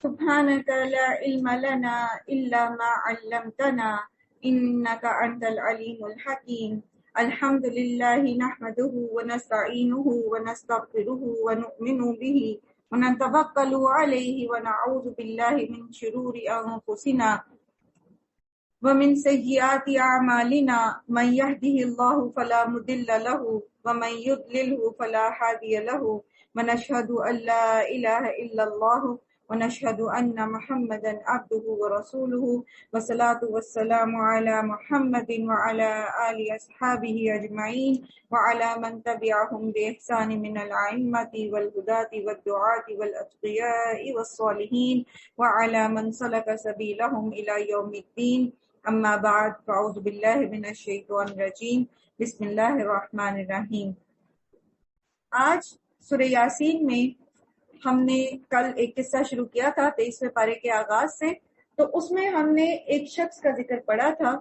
سبحانك لا علم لنا إلا ما علمتنا إنك أنت العليم الحكيم. الحمد لله نحمده ونستعينه ونستغفره ونؤمن به ونتوكل عليه ونعوذ بالله من شرور أنفسنا ومن سيئات أعمالنا من يهده الله فلا مضل له ومن يضلله فلا هادي له ونشهد أن لا إله إلا الله ونشهد أن محمدا عبده ورسوله والصلاة والسلام على محمد وعلى آل أصحابه أجمعين وعلى من تبعهم بإحسان من الأئمة والهداة والدعاة والأتقياء والصالحين وعلى من سلك سبيلهم إلى يوم الدين. اما بعد فاعوذ باللہ من الشیطان الرجیم بسم اللہ الرحمن الرحیم. آج سورہ یاسین میں ہم نے کل ایک قصہ شروع کیا تھا 23ویں پارے کے آغاز سے. تو اس میں ہم نے ایک شخص کا ذکر پڑھا تھا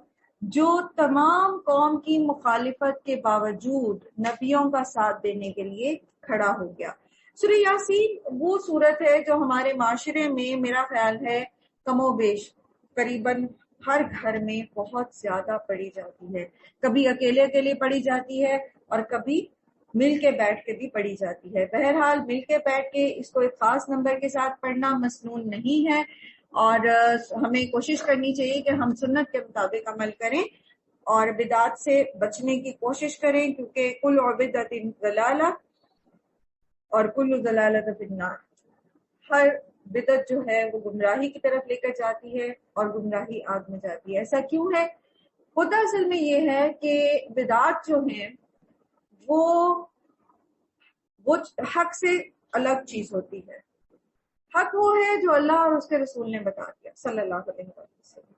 جو تمام قوم کی مخالفت کے باوجود نبیوں کا ساتھ دینے کے لیے کھڑا ہو گیا. سورہ یاسین وہ سورت ہے جو ہمارے معاشرے میں میرا خیال ہے کم و بیش قریباً ہر گھر میں بہت زیادہ پڑھی جاتی ہے. کبھی اکیلے اکیلے پڑھی جاتی ہے اور کبھی مل کے بیٹھ کے بھی پڑھی جاتی ہے. بہرحال مل کے بیٹھ کے اس کو ایک خاص نمبر کے ساتھ پڑھنا مسنون نہیں ہے اور ہمیں کوشش کرنی چاہیے کہ ہم سنت کے مطابق عمل کریں اور بدعات سے بچنے کی کوشش کریں، کیونکہ کل بدعۃ ضلالہ اور کل ضلالۃ فی النار. ہر بدعت جو ہے وہ گمراہی کی طرف لے کر جاتی ہے اور گمراہی آگ میں جاتی ہے. ایسا کیوں ہے؟ ہوتا اصل میں یہ ہے کہ بدعات جو ہیں وہ حق سے الگ چیز ہوتی ہے. حق وہ ہے جو اللہ اور اس کے رسول نے بتا دیا صلی اللہ علیہ وسلم.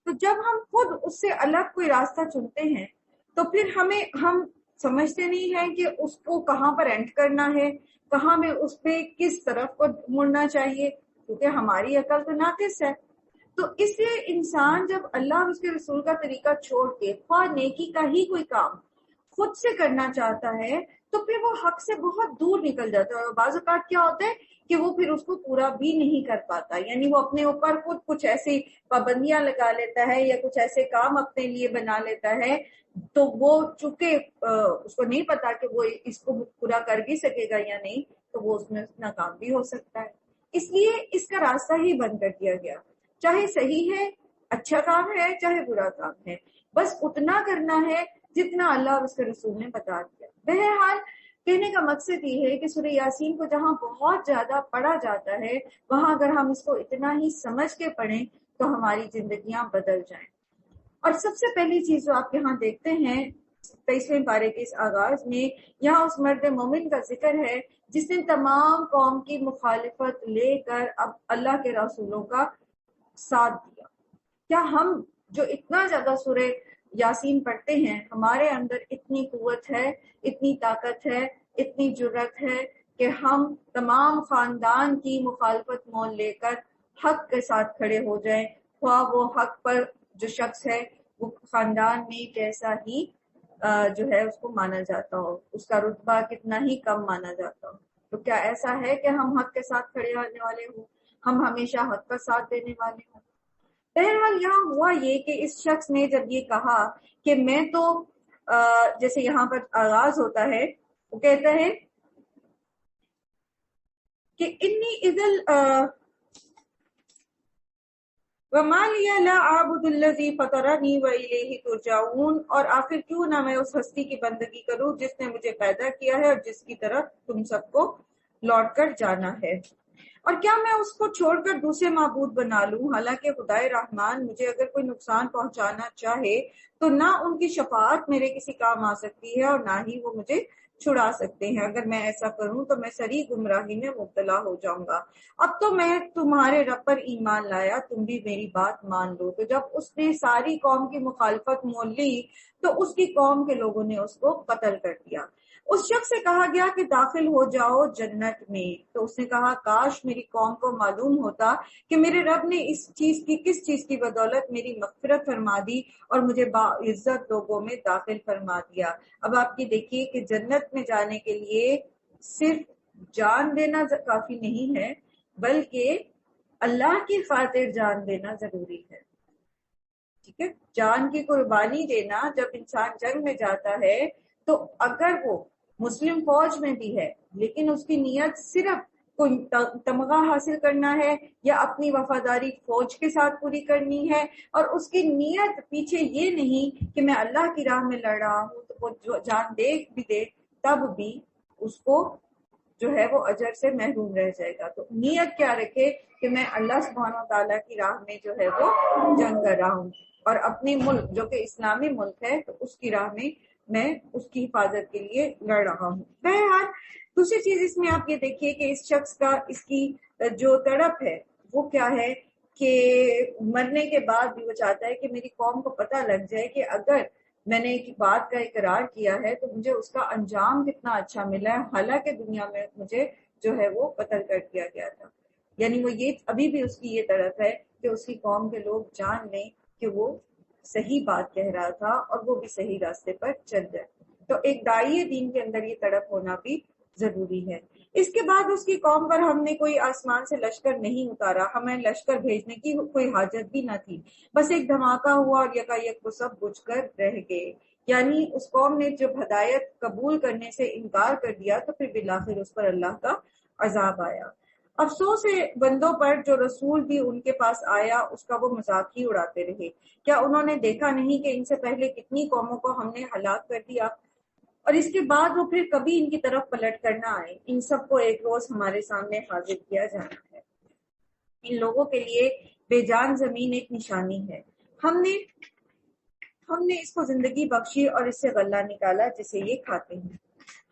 تو جب ہم خود اس سے الگ کوئی راستہ چنتے ہیں تو پھر ہم سمجھتے نہیں ہیں کہ اس کو کہاں پر اینڈ کرنا ہے، کہاں میں اس پہ کس طرف کو مڑنا چاہیے، کیونکہ ہماری عقل تو ناقص ہے. تو اس لیے انسان جب اللہ اور اس کے رسول کا طریقہ چھوڑ کے خواہ نیکی کا ہی کوئی کام خود سے کرنا چاہتا ہے تو پھر وہ حق سے بہت دور نکل جاتا ہے. اور بعض اوقات کیا ہوتا ہے کہ وہ پھر اس کو پورا بھی نہیں کر پاتا، یعنی وہ اپنے اوپر خود کچھ ایسی پابندیاں لگا لیتا ہے یا کچھ ایسے کام اپنے لیے بنا لیتا ہے، تو وہ چونکہ اس کو نہیں پتا کہ وہ اس کو پورا کر بھی سکے گا یا نہیں، تو وہ اس میں ناکام بھی ہو سکتا ہے. اس لیے اس کا راستہ ہی بند کر دیا گیا. چاہے صحیح ہے، اچھا کام ہے، چاہے برا کام ہے، بس اتنا کرنا ہے جتنا اللہ اور اس کے رسول نے بتا دیا. بہرحال کہنے کا مقصد یہ ہے کہ سورہ یاسین کو جہاں بہت زیادہ پڑھا جاتا ہے وہاں اگر ہم اس کو اتنا ہی سمجھ کے پڑھیں تو ہماری زندگیاں بدل جائیں. اور سب سے پہلی چیز جو آپ یہاں دیکھتے ہیں 23ویں پارے کے اس آغاز میں، یہاں اس مرد مومن کا ذکر ہے جس نے تمام قوم کی مخالفت لے کر اب اللہ کے رسولوں کا ساتھ دیا. کیا ہم جو اتنا زیادہ سورہ یاسین پڑھتے ہیں ہمارے اندر اتنی قوت ہے، اتنی طاقت ہے، اتنی جرأت ہے کہ ہم تمام خاندان کی مخالفت مول لے کر حق کے ساتھ کھڑے ہو جائیں، خواہ وہ حق پر جو شخص ہے وہ خاندان میں کیسا ہی جو ہے اس کو مانا جاتا ہو، اس کا رتبہ کتنا ہی کم مانا جاتا ہو. تو کیا ایسا ہے کہ ہم حق کے ساتھ کھڑے ہونے والے ہوں، ہم ہمیشہ حق کا ساتھ دینے والے ہوں؟ بہرحال یہاں ہوا یہ کہ اس شخص نے جب یہ کہا کہ میں تو جیسے یہاں پر آغاز ہوتا ہے وہ کہتا ہے کہ انی اذل وما لی لا اعبد الذی فطرنی والیہ ترجعون، اور آخر کیوں نہ میں اس ہستی کی بندگی کروں جس نے مجھے پیدا کیا ہے اور جس کی طرف تم سب کو لوٹ کر جانا ہے. اور کیا میں اس کو چھوڑ کر دوسرے معبود بنا لوں؟ حالانکہ خدائے رحمان مجھے اگر کوئی نقصان پہنچانا چاہے تو نہ ان کی شفاعت میرے کسی کام آ سکتی ہے اور نہ ہی وہ مجھے چھڑا سکتے ہیں. اگر میں ایسا کروں تو میں سری گمراہی میں مبتلا ہو جاؤں گا. اب تو میں تمہارے رب پر ایمان لایا، تم بھی میری بات مان لو. تو جب اس نے ساری قوم کی مخالفت مول لی تو اس کی قوم کے لوگوں نے اس کو قتل کر دیا. اس شخص سے کہا گیا کہ داخل ہو جاؤ جنت میں. تو اس نے کہا کاش میری قوم کو معلوم ہوتا کہ میرے رب نے کس چیز کی بدولت میری مغفرت فرما دی اور مجھے باعزت لوگوں میں داخل فرما دیا. اب آپ یہ دیکھیے کہ جنت میں جانے کے لیے صرف جان دینا کافی نہیں ہے، بلکہ اللہ کی خاطر جان دینا ضروری ہے. ٹھیک ہے، جان کی قربانی دینا. جب انسان جنگ میں جاتا ہے تو اگر وہ مسلم فوج میں بھی ہے لیکن اس کی نیت صرف کوئی تمغہ حاصل کرنا ہے یا اپنی وفاداری فوج کے ساتھ پوری کرنی ہے، اور اس کی نیت پیچھے یہ نہیں کہ میں اللہ کی راہ میں لڑ رہا ہوں، تو وہ جان دے بھی دے تب بھی اس کو جو ہے وہ اجر سے محروم رہ جائے گا. تو نیت کیا رکھے کہ میں اللہ سبحانہ و تعالیٰ کی راہ میں جو ہے وہ جنگ کر رہا ہوں، اور اپنے ملک جو کہ اسلامی ملک ہے تو اس کی راہ میں اس کی حفاظت کے لیے لڑ رہا ہوں. بہرحال دوسری چیز اس میں آپ یہ دیکھیے کہ اس شخص کا اس کی جو تڑپ ہے وہ کیا ہے کہ مرنے کے بعد بھی وہ چاہتا ہے کہ میری قوم کو پتہ لگ جائے کہ اگر میں نے ایک بات کا اقرار کیا ہے تو مجھے اس کا انجام کتنا اچھا ملا ہے، حالانکہ دنیا میں مجھے جو ہے وہ قتل کر دیا گیا تھا. یعنی وہ یہ ابھی بھی اس کی یہ طرف ہے کہ اس کی قوم کے لوگ جان لیں کہ وہ صحیح بات کہہ رہا تھا اور وہ بھی صحیح راستے پر چل جائے. تو ایک داعی دین کے اندر یہ تڑپ ہونا بھی ضروری ہے. اس کے بعد اس کی قوم پر ہم نے کوئی آسمان سے لشکر نہیں اتارا، ہمیں لشکر بھیجنے کی کوئی حاجت بھی نہ تھی، بس ایک دھماکہ ہوا اور یکایک وہ سب بجھ کر رہ گئے. یعنی اس قوم نے جب ہدایت قبول کرنے سے انکار کر دیا تو پھر بالآخر اس پر اللہ کا عذاب آیا. افسوس ہے بندوں پر جو رسول بھی ان کے پاس آیا اس کا وہ مذاق ہی اڑاتے رہے. کیا انہوں نے دیکھا نہیں کہ ان سے پہلے کتنی قوموں کو ہم نے ہلاک کر دیا، اور اس کے بعد وہ پھر کبھی ان کی طرف پلٹ کر نہ آئے. ان سب کو ایک روز ہمارے سامنے حاضر کیا جانا ہے. ان لوگوں کے لیے بے جان زمین ایک نشانی ہے. ہم نے اس کو زندگی بخشی اور اس سے غلہ نکالا جسے یہ کھاتے ہیں.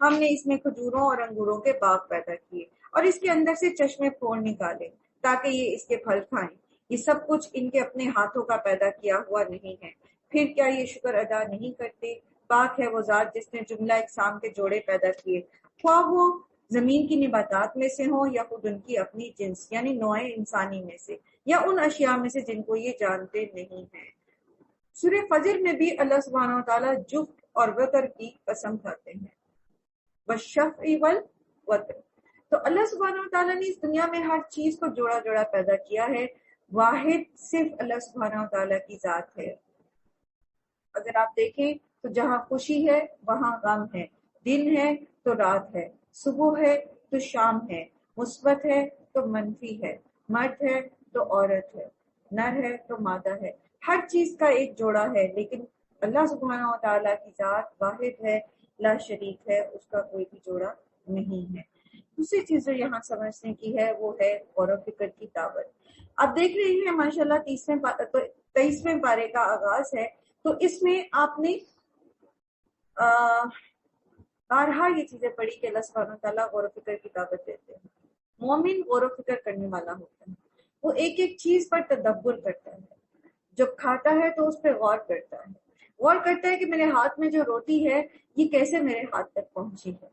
ہم نے اس میں کھجوروں اور انگوروں کے باغ پیدا کیے اور اس کے اندر سے چشمے پھوڑ نکالے تاکہ یہ اس کے پھل کھائیں. یہ سب کچھ ان کے اپنے ہاتھوں کا پیدا کیا ہوا نہیں ہے. پھر کیا یہ شکر ادا نہیں کرتے؟ پاک ہے وہ ذات جس نے جملہ اقسام کے جوڑے پیدا کیے، خواہ وہ زمین کی نباتات میں سے ہوں یا خود ان کی اپنی جنس یعنی نوع انسانی میں سے، یا ان اشیاء میں سے جن کو یہ جانتے نہیں ہیں. سورہ فجر میں بھی اللہ سبحانہ و تعالیٰ جفت اور وتر کی قسم کھاتے ہیں، والشفع والوتر. تو اللہ سبحانہ و تعالیٰ نے اس دنیا میں ہر چیز کو جوڑا جوڑا پیدا کیا ہے. واحد صرف اللہ سبحانہ و تعالیٰ کی ذات ہے. اگر آپ دیکھیں تو جہاں خوشی ہے وہاں غم ہے، دن ہے تو رات ہے، صبح ہے تو شام ہے، مثبت ہے تو منفی ہے، مرد ہے تو عورت ہے، نر ہے تو مادہ ہے. ہر چیز کا ایک جوڑا ہے، لیکن اللہ سبحانہ و تعالیٰ کی ذات واحد ہے، لا شریک ہے، اس کا کوئی بھی جوڑا نہیں ہے. دوسری چیز جو یہاں سمجھنے کی ہے وہ ہے غور و فکر کی دعوت. آپ دیکھ رہے ہیں ماشاءاللہ 23ویں پارے کا آغاز ہے. تو اس میں آپ نے بارہا یہ چیزیں پڑھی کہ اللہ سبحانہ و تعالیٰ غور و فکر کی دعوت دیتے ہیں. مومن غور و فکر کرنے والا ہوتا ہے، وہ ایک ایک چیز پر تدبر کرتا ہے. جب کھاتا ہے تو اس پہ غور کرتا ہے، غور کرتا ہے کہ میرے ہاتھ میں جو روٹی ہے یہ کیسے میرے ہاتھ تک پہنچی ہے،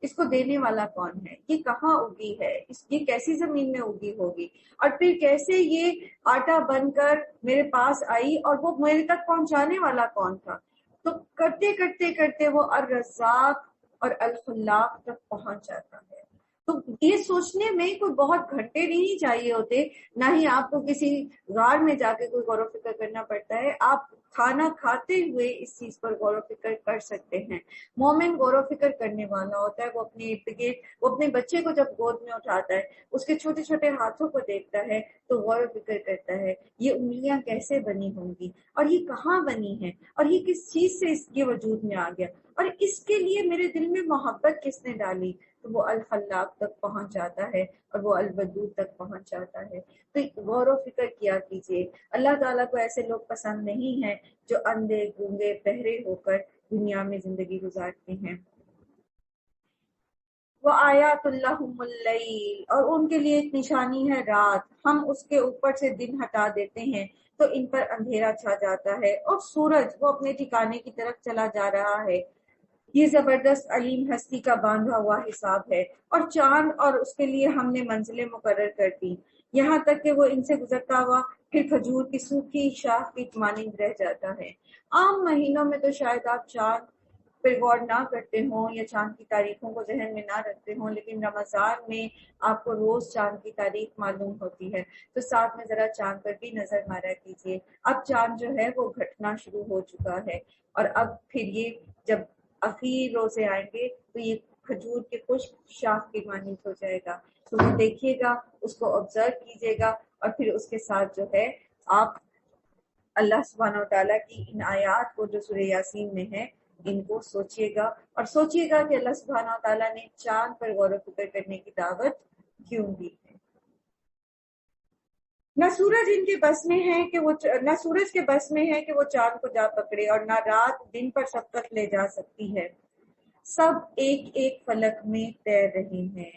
اس کو دینے والا کون ہے، یہ کہاں اگی ہے، یہ کیسی زمین میں اگی ہوگی، اور پھر کیسے یہ آٹا بن کر میرے پاس آئی اور وہ میرے تک پہنچانے والا کون تھا. تو کرتے کرتے کرتے وہ الرزاق اور الخلاق تک پہنچ جاتا ہے. تو یہ سوچنے میں کوئی بہت گھنٹے نہیں چاہیے ہوتے، نہ ہی آپ کو کسی غار میں جا کے کوئی غور و فکر کرنا پڑتا ہے. آپ کھانا کھاتے ہوئے اس چیز پر غور و فکر کر سکتے ہیں. مومن غور و فکر کرنے والا ہوتا ہے. وہ اپنے ارد گرد، وہ اپنے بچے کو جب گود میں اٹھاتا ہے اس کے چھوٹے چھوٹے ہاتھوں کو دیکھتا ہے تو غور و فکر کرتا ہے یہ انگلیاں کیسے بنی ہوں گی، اور یہ کہاں بنی ہے، اور یہ کس چیز سے اس کے وجود میں آ گیا، اور اس کے لیے میرے دل میں محبت کس نے ڈالی. تو وہ الخلاق تک پہنچ جاتا ہے اور وہ الودود تک پہنچ جاتا ہے. تو غور و فکر کیا کیجیے. اللہ تعالیٰ کو ایسے لوگ پسند نہیں ہیں جو اندھے گونگے بہرے ہو کر دنیا میں زندگی گزارتے ہیں. وَآیَاتُ اللَّهُمُ اللَّیْلُ، اور ان کے لیے ایک نشانی ہے رات. ہم اس کے اوپر سے دن ہٹا دیتے ہیں تو ان پر اندھیرا چھا جاتا ہے، اور سورج وہ اپنے ٹھکانے کی طرف چلا جا رہا ہے. یہ زبردست علیم ہستی کا باندھا ہوا حساب ہے. اور چاند اور اس کے لیے ہم نے منزلیں مقرر کر دی، یہاں تک کہ وہ ان سے گزرتا ہوا پھر کھجور کی سوکھی شاخ کی مانند رہ جاتا ہے. عام مہینوں میں تو شاید آپ چاند پھر غور نہ کرتے ہوں یا چاند کی تاریخوں کو ذہن میں نہ رکھتے ہوں، لیکن رمضان میں آپ کو روز چاند کی تاریخ معلوم ہوتی ہے، تو ساتھ میں ذرا چاند پر بھی نظر مارا کیجیے۔ اب چاند جو ہے وہ گھٹنا شروع ہو چکا ہے، اور اب پھر یہ جب اخیر روزے آئیں گے تو یہ کھجور کے خشک شاخ کی مانند ہو جائے گا، تو وہ دیکھیے گا، اس کو آبزرو کیجیے گا، اور پھر اس کے ساتھ جو ہے آپ اللہ سبحانہ و تعالیٰ کی ان آیات کو جو سورہ یاسین میں ہے ان کو سوچیے گا، اور سوچیے گا کہ اللہ سبحانہ و تعالیٰ نے چاند پر غور و فکر کرنے کی دعوت کیوں دی ہے۔ نہ سورج ان کے بس میں ہے کہ وہ نہ سورج کے بس میں ہے کہ وہ چاند کو جا پکڑے، اور نہ رات دن پر سبقت لے جا سکتی ہے، سب ایک ایک فلک میں تیر رہے ہیں۔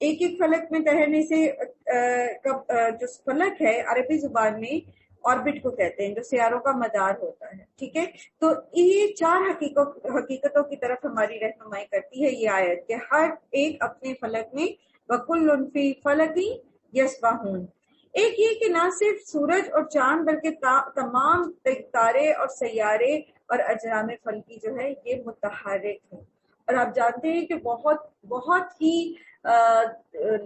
ایک ایک فلک میں تیرنے سے جو فلک ہے عربی زبان میں آربٹ کو کہتے ہیں، جو سیاروں کا مدار ہوتا ہے، ٹھیک ہے۔ تو یہ چار حقیقتوں کی طرف ہماری رہنمائی کرتی ہے یہ آیت، کہ ہر ایک اپنے فلک میں وَكُلٌّ فِي فَلَكٍ يَسْبَحُونَ۔ ایک یہ کہ نہ صرف سورج اور چاند بلکہ تمام تارے اور سیارے اور اجرام فلکی جو ہے یہ متحرک ہیں، اور آپ جانتے ہیں کہ بہت بہت ہی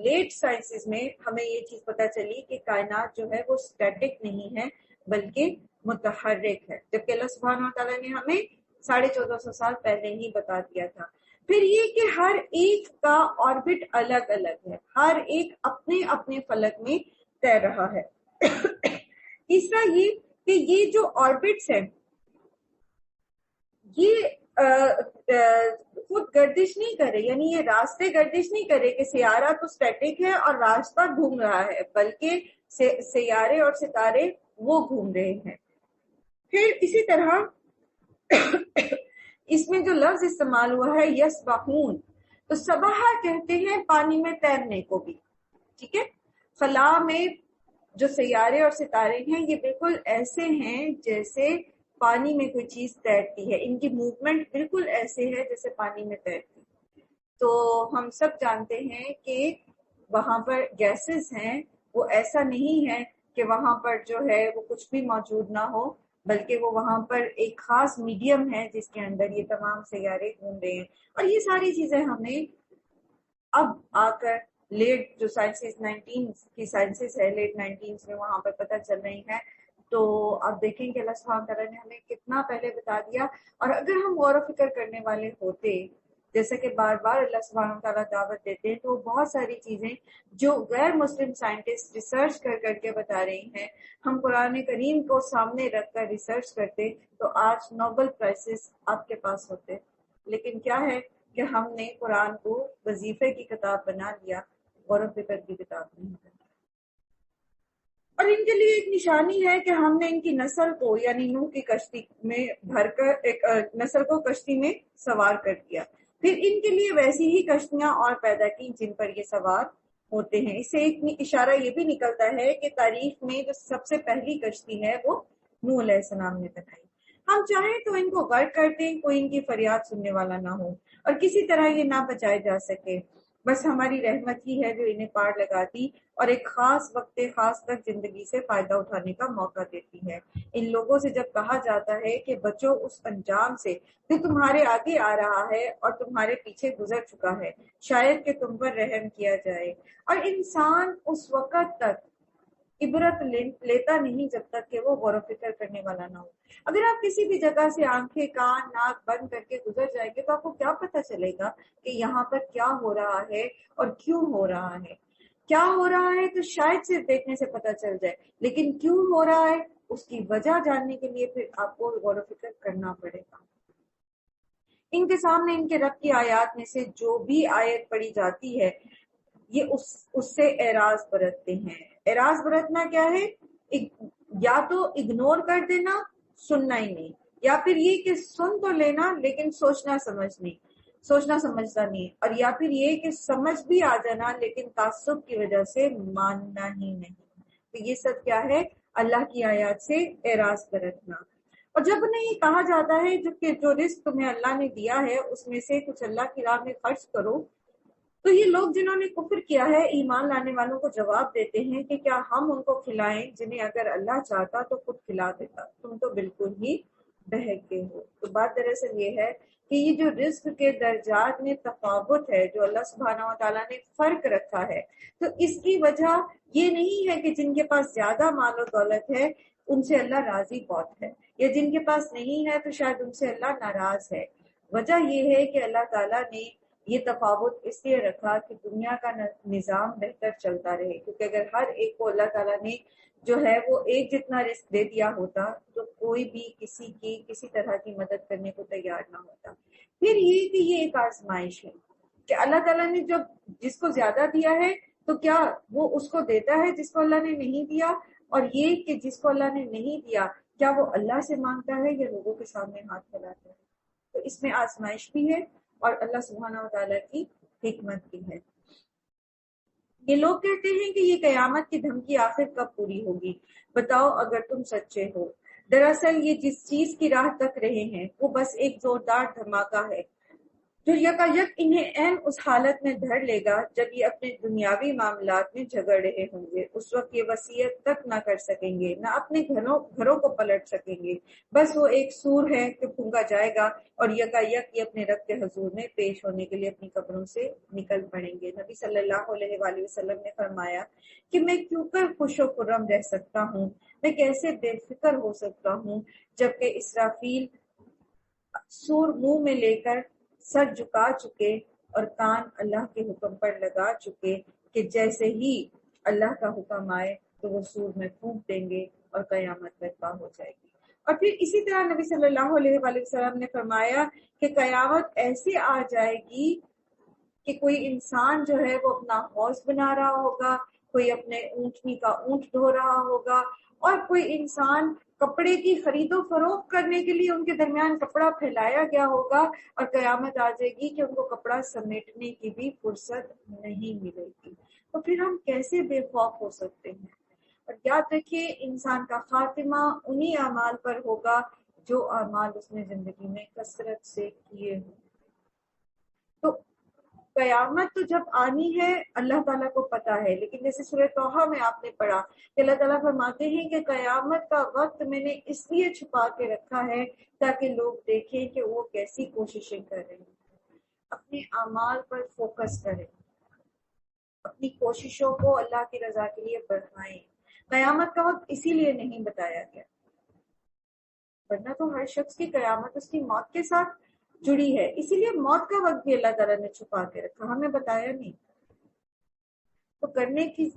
لیٹ سائنسز میں ہمیں یہ چیز پتہ چلی کہ کائنات جو ہے وہ اسٹیٹک نہیں ہے بلکہ متحرک ہے، جبکہ اللہ سبحانہ و تعالیٰ نے ہمیں 1450 سال پہلے ہی بتا دیا تھا۔ پھر یہ کہ ہر ایک کا آربٹ الگ الگ ہے، ہر ایک اپنے اپنے فلک میں تیر رہا ہے۔ تیسرا یہ کہ یہ جو آربٹس ہیں یہ خود گردش نہیں کرے، یعنی یہ راستے گردش نہیں کرے کہ سیارہ تو اسٹیٹک ہے اور راستہ گھوم رہا ہے، بلکہ سیارے اور ستارے وہ گھوم رہے ہیں۔ پھر اسی طرح اس میں جو لفظ استعمال ہوا ہے یسبحون، تو سبحہ کہتے ہیں پانی میں تیرنے کو بھی، ٹھیک ہے۔ خلا میں جو سیارے اور ستارے ہیں یہ بالکل ایسے ہیں جیسے پانی میں کوئی چیز تیرتی ہے، ان کی موومنٹ بالکل ایسے ہے جیسے پانی میں تیرتی۔ تو ہم سب جانتے ہیں کہ وہاں پر گیسز ہیں، وہ ایسا نہیں ہے کہ وہاں پر جو ہے وہ کچھ بھی موجود نہ ہو، بلکہ وہ وہاں پر ایک خاص میڈیم ہے جس کے اندر یہ تمام سیارے گھوم رہے ہیں۔ اور یہ ساری چیزیں ہمیں اب آ کر لیٹ جو سائنسز 19 کی سائنسز ہے، لیٹ 19 میں وہاں پر پتہ چل رہی ہیں۔ تو آپ دیکھیں کہ اللہ سبحانہ تعالیٰ نے ہمیں کتنا پہلے بتا دیا، اور اگر ہم غور و فکر کرنے والے ہوتے، جیسا کہ بار بار اللہ سبحانہ تعالیٰ دعوت دیتے ہیں، تو بہت ساری چیزیں جو غیر مسلم سائنٹسٹ ریسرچ کر کے بتا رہی ہیں، ہم قرآن کریم کو سامنے رکھ کر ریسرچ کرتے تو آج نوبل پرائزز آپ کے پاس ہوتے۔ لیکن کیا ہے کہ ہم نے قرآن کو وظیفے کی کتاب بنا لیا، غور و فکر کی کتاب نہیں بنا۔ اور ان کے لیے ایک نشانی ہے کہ ہم نے ان کی نسل کو یعنی نوح کی کشتی میں بھر کر ایک نسل کو کشتی میں سوار کر دیا، پھر ان کے لیے ویسی ہی کشتیاں اور پیدا کی جن پر یہ سوار ہوتے ہیں۔ اس سے ایک اشارہ یہ بھی نکلتا ہے کہ تاریخ میں جو سب سے پہلی کشتی ہے وہ نوح علیہ السلام نے بنائی۔ ہم چاہیں تو ان کو غرق کر دیں، کوئی ان کی فریاد سننے والا نہ ہو اور کسی طرح یہ نہ بچائے جا سکے، بس ہماری رحمت ہی ہے جو انہیں پار لگاتی اور ایک خاص وقت خاص تک زندگی سے فائدہ اٹھانے کا موقع دیتی ہے۔ ان لوگوں سے جب کہا جاتا ہے کہ بچو اس انجام سے جو تمہارے آگے آ رہا ہے اور تمہارے پیچھے گزر چکا ہے، شاید کہ تم پر رحم کیا جائے، اور انسان اس وقت تک عبرت لیتا نہیں جب تک کہ وہ غور و فکر کرنے والا نہ ہو۔ اگر آپ کسی بھی جگہ سے آنکھیں کان ناک بند کر کے گزر جائیں گے تو آپ کو کیا پتہ چلے گا کہ یہاں پر کیا ہو رہا ہے اور کیوں ہو رہا ہے۔ کیا ہو رہا ہے تو شاید صرف دیکھنے سے پتہ چل جائے، لیکن کیوں ہو رہا ہے اس کی وجہ جاننے کے لیے پھر آپ کو غور و فکر کرنا پڑے گا۔ ان کے سامنے ان کے رب کی آیات میں سے جو بھی آیت پڑھی جاتی ہے یہ اس سے اعراض برتتے ہیں۔ اعراض برتنا کیا ہے؟ یا تو اگنور کر دینا، سننا ہی نہیں، یا پھر یہ کہ سن تو لینا لیکن سوچنا سمجھنا نہیں، اور یا پھر یہ کہ سمجھ بھی آ جانا لیکن تعصب کی وجہ سے ماننا ہی نہیں۔ تو یہ سب کیا ہے؟ اللہ کی آیات سے اعراض برتنا۔ اور جب انہیں یہ کہا جاتا ہے جو رزق تمہیں اللہ نے دیا ہے اس میں سے کچھ اللہ کی راہ میں خرچ کرو، تو یہ لوگ جنہوں نے کفر کیا ہے ایمان لانے والوں کو جواب دیتے ہیں کہ کیا ہم ان کو کھلائیں جنہیں اگر اللہ چاہتا تو خود کھلا دیتا، تم تو بالکل ہی بہکے ہو۔ تو بات دراصل یہ ہے کہ یہ جو رزق کے درجات میں تفاوت ہے، جو اللہ سبحانہ و تعالیٰ نے فرق رکھا ہے، تو اس کی وجہ یہ نہیں ہے کہ جن کے پاس زیادہ مال و دولت ہے ان سے اللہ راضی بہت ہے، یا جن کے پاس نہیں ہے تو شاید ان سے اللہ ناراض ہے۔ وجہ یہ ہے کہ اللہ تعالیٰ نے یہ تفاوت اس لیے رکھا کہ دنیا کا نظام بہتر چلتا رہے، کیونکہ اگر ہر ایک کو اللہ تعالیٰ نے جو ہے وہ ایک جتنا رزق دے دیا ہوتا تو کوئی بھی کسی کی کسی طرح کی مدد کرنے کو تیار نہ ہوتا۔ پھر یہ کہ یہ ایک آزمائش ہے کہ اللہ تعالیٰ نے جب جس کو زیادہ دیا ہے تو کیا وہ اس کو دیتا ہے جس کو اللہ نے نہیں دیا، اور یہ کہ جس کو اللہ نے نہیں دیا کیا وہ اللہ سے مانگتا ہے یا لوگوں کے سامنے ہاتھ پھیلاتا ہے۔ تو اس میں آزمائش بھی ہے اور اللہ سبحانہ و تعالیٰ کی حکمت بھی ہے۔ یہ لوگ کہتے ہیں کہ یہ قیامت کی دھمکی آخر کب پوری ہوگی، بتاؤ اگر تم سچے ہو۔ دراصل یہ جس چیز کی راہ تک رہے ہیں وہ بس ایک زوردار دھماکہ ہے جو یکایک انہیں عین اس حالت میں دھر لے گا جب یہ اپنے دنیاوی معاملات میں جھگڑ رہے ہوں گے۔ اس وقت یہ وصیت تک نہ کر سکیں گے، نہ اپنے گھروں کو پلٹ سکیں گے، بس وہ ایک سور ہے کہ پھونکا جائے گا اور یکایک یہ اپنے رب کے حضور میں پیش ہونے کے لیے اپنی قبروں سے نکل پڑیں گے۔ نبی صلی اللہ علیہ وآلہ وسلم نے فرمایا کہ میں کیوں کر خوش و خرم رہ سکتا ہوں، میں کیسے بے فکر ہو سکتا ہوں جبکہ اسرافیل سور منہ میں لے کر سر جھکا چکے اور کان اللہ کے حکم پر لگا چکے کہ جیسے ہی اللہ کا حکم آئے تو وہ سور میں پھونک دیں گے اور قیامت برپا ہو جائے گی۔ اور پھر اسی طرح نبی صلی اللہ علیہ وآلہ وسلم نے فرمایا کہ قیامت ایسے آ جائے گی کہ کوئی انسان جو ہے وہ اپنا حوض بنا رہا ہوگا، کوئی اپنے اونٹنی کا اونٹ دھو رہا ہوگا، اور کوئی انسان کپڑے کی خرید و فروخت کرنے کے لیے ان کے درمیان کپڑا پھیلایا گیا ہوگا، اور قیامت آ جائے گی کہ ان کو کپڑا سمیٹنے کی بھی فرصت نہیں ملے گی۔ تو پھر ہم کیسے بے خوف ہو سکتے ہیں؟ اور یاد رکھیے انسان کا خاتمہ انہی اعمال پر ہوگا جو اعمال اس نے زندگی میں کثرت سے کیے ہوں۔ تو قیامت تو جب آنی ہے اللہ تعالیٰ کو پتا ہے، لیکن جیسے سورہ طٰہٰ میں آپ نے پڑھا کہ اللہ تعالیٰ فرماتے ہیں کہ قیامت کا وقت میں نے اس لیے چھپا کے رکھا ہے تاکہ لوگ دیکھیں کہ وہ کیسی کوششیں کر رہے ہیں، اپنے اعمال پر فوکس کریں، اپنی کوششوں کو اللہ کی رضا کے لیے بڑھائیں۔ قیامت کا وقت اسی لیے نہیں بتایا گیا، ورنہ تو ہر شخص کی قیامت اس کی موت کے ساتھ جڑی ہے، اسی لیے موت کا وقت بھی اللہ تعالیٰ نے چھپا کے رکھا، ہمیں بتایا نہیں۔ تو کرنے کی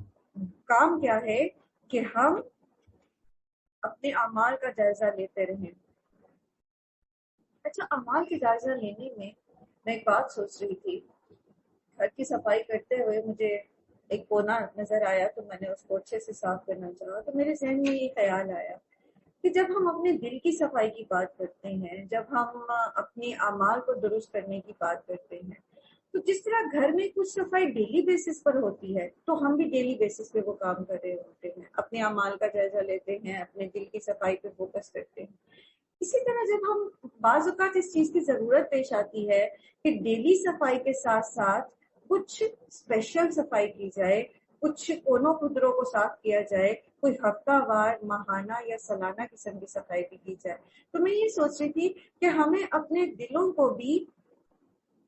کام کیا ہے کہ ہم اپنے اعمال کا جائزہ لیتے رہیں۔ اچھا، اعمال کا جائزہ لینے میں ایک بات سوچ رہی تھی، گھر کی صفائی کرتے ہوئے مجھے ایک کونا نظر آیا تو میں نے اس کو اچھے سے صاف کرنا چاہا، تو میرے ذہن میں یہ خیال آیا کہ جب ہم اپنے دل کی صفائی کی بات کرتے ہیں، جب ہم اپنے اعمال کو درست کرنے کی بات کرتے ہیں، تو جس طرح گھر میں کچھ صفائی ڈیلی بیسس پر ہوتی ہے تو ہم بھی ڈیلی بیسس پہ وہ کام کر رہے ہوتے ہیں، اپنے اعمال کا جائزہ لیتے ہیں، اپنے دل کی صفائی پہ فوکس کرتے ہیں۔ اسی طرح جب ہم بعض اوقات اس چیز کی ضرورت پیش آتی ہے کہ ڈیلی صفائی کے ساتھ ساتھ کچھ اسپیشل صفائی کی جائے، کچھ کونوں قدروں کو صاف کیا جائے، کوئی ہفتہ وار، ماہانہ یا سالانہ قسم کی صفائی بھی کی جائے، تو میں یہ سوچ رہی تھی کہ ہمیں اپنے دلوں کو بھی،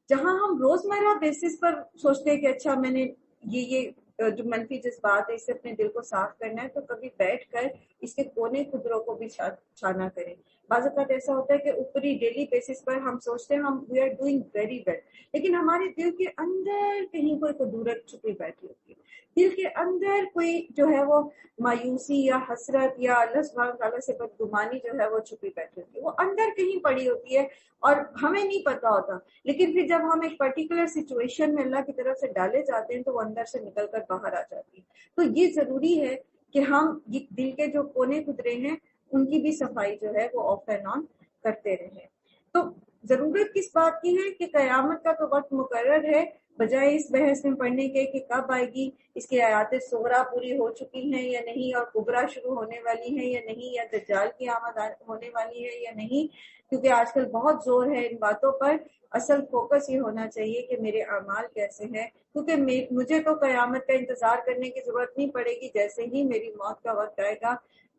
جہاں ہم روزمرہ بیسس پر سوچتے ہیں کہ اچھا میں نے یہ جو منفی جذبات ہے اس سے اپنے دل کو صاف کرنا ہے، تو کبھی بیٹھ کر اس کے کونے قدروں کو بھی چھانا کریں۔ بعض اوقات ایسا ہوتا ہے کہ اوپری ڈیلی بیسس پر ہم سوچتے ہیں ہم we are doing very well, لیکن ہمارے دل کے اندر کہیں کوئی قدورت چھپی بیٹھی ہوتی ہے، دل کے اندر کوئی جو ہے وہ مایوسی یا حسرت یا اللہ سبحانہ تعالیٰ سے بدگمانی جو ہے وہ چھپی بیٹھی ہوتی ہے، وہ اندر کہیں پڑی ہوتی ہے اور ہمیں نہیں پتا ہوتا، لیکن پھر جب ہم ایک پرٹیکولر سچویشن میں اللہ کی طرف سے ڈالے جاتے ہیں تو وہ اندر سے نکل کر باہر آ جاتی ہے۔ تو یہ ضروری ہے کہ ہم یہ دل کے جو کونے قدرے ہیں ان کی بھی صفائی جو ہے وہ آف اینڈ آن کرتے رہیں۔ تو ضرورت کس بات کی ہے کہ قیامت کا تو وقت مقرر ہے، بجائے اس بحث میں پڑھنے کے کہ کب آئے گی، اس کی آیات صغریٰ پوری ہو چکی ہیں یا نہیں، اور کبریٰ شروع ہونے والی ہیں یا نہیں، یا دجال کی آمد ہونے والی ہے یا نہیں، کیونکہ آج کل بہت زور ہے ان باتوں پر۔ اصل فوکس یہ ہونا چاہیے کہ میرے اعمال کیسے ہیں، کیونکہ مجھے تو قیامت کا انتظار کرنے کی ضرورت نہیں پڑے گی، جیسے ہی میری موت کا وقت آئے گا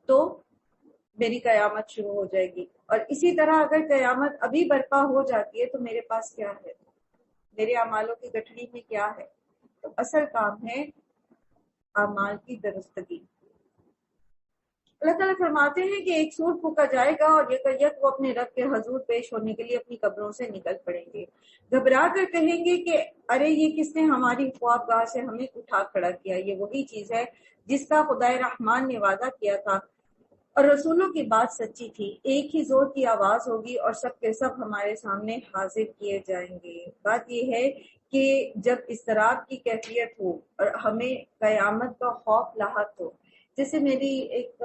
تو میری قیامت شروع ہو جائے گی. اور اسی طرح اگر قیامت ابھی برپا ہو جاتی ہے تو میرے پاس کیا ہے, میرے اعمالوں کی گٹھڑی میں کیا ہے؟ تو اصل کام ہے اعمال کی درستگی. اللہ تعالیٰ فرماتے ہیں کہ ایک سور پھونکا جائے گا اور یک وہ اپنے رب کے حضور پیش ہونے کے لیے اپنی قبروں سے نکل پڑیں گے. گھبرا کر کہیں گے کہ ارے یہ کس نے ہماری خوابگاہ سے ہمیں اٹھا کھڑا کیا. یہ وہی چیز ہے جس کا خدائے رحمان نے وعدہ کیا تھا اور رسولوں کی بات سچی تھی. ایک ہی زور کی آواز ہوگی اور سب کے سب ہمارے سامنے حاضر کیے جائیں گے. بات یہ ہے کہ جب اضطراب کی کیفیت ہو اور ہمیں قیامت کا خوف لاحق ہو. جیسے میری ایک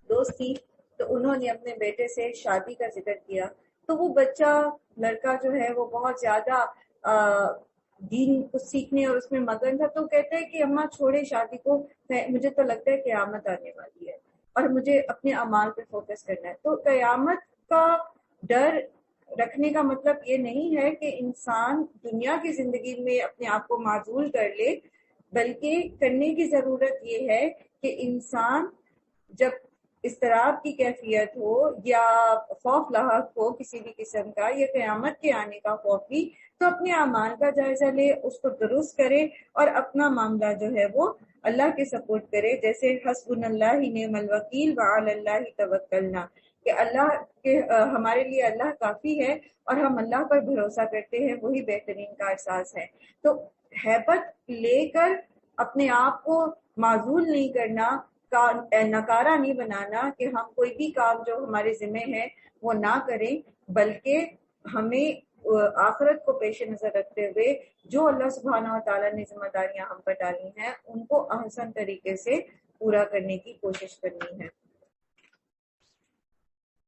دوست تھی تو انہوں نے اپنے بیٹے سے شادی کا ذکر کیا تو وہ بچہ لڑکا جو ہے وہ بہت زیادہ دین کو سیکھنے اور اس میں مگن تھا. تو کہتے ہیں کہ اماں چھوڑے شادی کو, مجھے تو لگتا ہے قیامت آنے والی ہے اور مجھے اپنے اعمال پہ فوکس کرنا ہے. تو قیامت کا ڈر رکھنے کا مطلب یہ نہیں ہے کہ انسان دنیا کی زندگی میں اپنے آپ کو معزول کر لے, بلکہ کرنے کی ضرورت یہ ہے کہ انسان جب اضطراب کی کیفیت ہو یا خوف لاحق ہو کسی بھی قسم کا یا قیامت کے آنے کا خوف بھی, تو اپنے اعمال کا جائزہ لے, اس کو درست کرے اور اپنا معاملہ جو ہے وہ اللہ کے سپورٹ کرے. جیسے حسبنا اللہ نعم الوکیل وعلی اللہ توکلنا, کہ اللہ کے ہمارے لیے اللہ کافی ہے اور ہم اللہ پر بھروسہ کرتے ہیں, وہی بہترین کا احساس ہے. تو ہیبت لے کر اپنے آپ کو معزول نہیں کرنا, نکارا نہیں بنانا کہ ہم کوئی بھی کام جو ہمارے ذمہ ہے وہ نہ کریں, بلکہ ہمیں آخرت کو پیش نظر رکھتے ہوئے جو اللہ سبحانہ و تعالیٰ نے ذمہ داریاں ہم پر ڈالی ہیں ان کو احسن طریقے سے پورا کرنے کی کوشش کرنی ہے.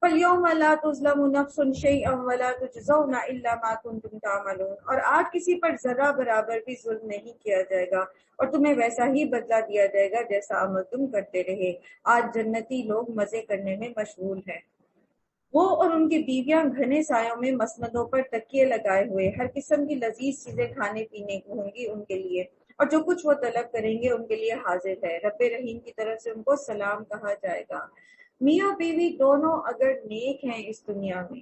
فَالْيَوْمَ لَا تُظْلَمُ نَفْسٌ شَيْئًا وَلَا تُجْزَوْنَ إِلَّا مَا كُنْتُمْ تَعْمَلُونَ, اور آج کسی پر ذرہ برابر بھی ظلم نہیں کیا جائے گا اور تمہیں ویسا ہی بدلہ دیا جائے گا جیسا عمل تم کرتے رہے. آج جنتی لوگ مزے کرنے میں مشغول ہیں. وہ اور ان کی بیویاں گھنے سایوں میں مسندوں پر تکیے لگائے ہوئے ہر قسم کی لذیذ چیزیں کھانے پینے کی ہوں گی ان کے لیے, اور جو کچھ وہ طلب کریں گے ان کے لیے حاضر ہے. رب رحیم کی طرف سے ان کو سلام کہا جائے گا. میاں بیوی دونوں اگر نیک ہیں اس دنیا میں,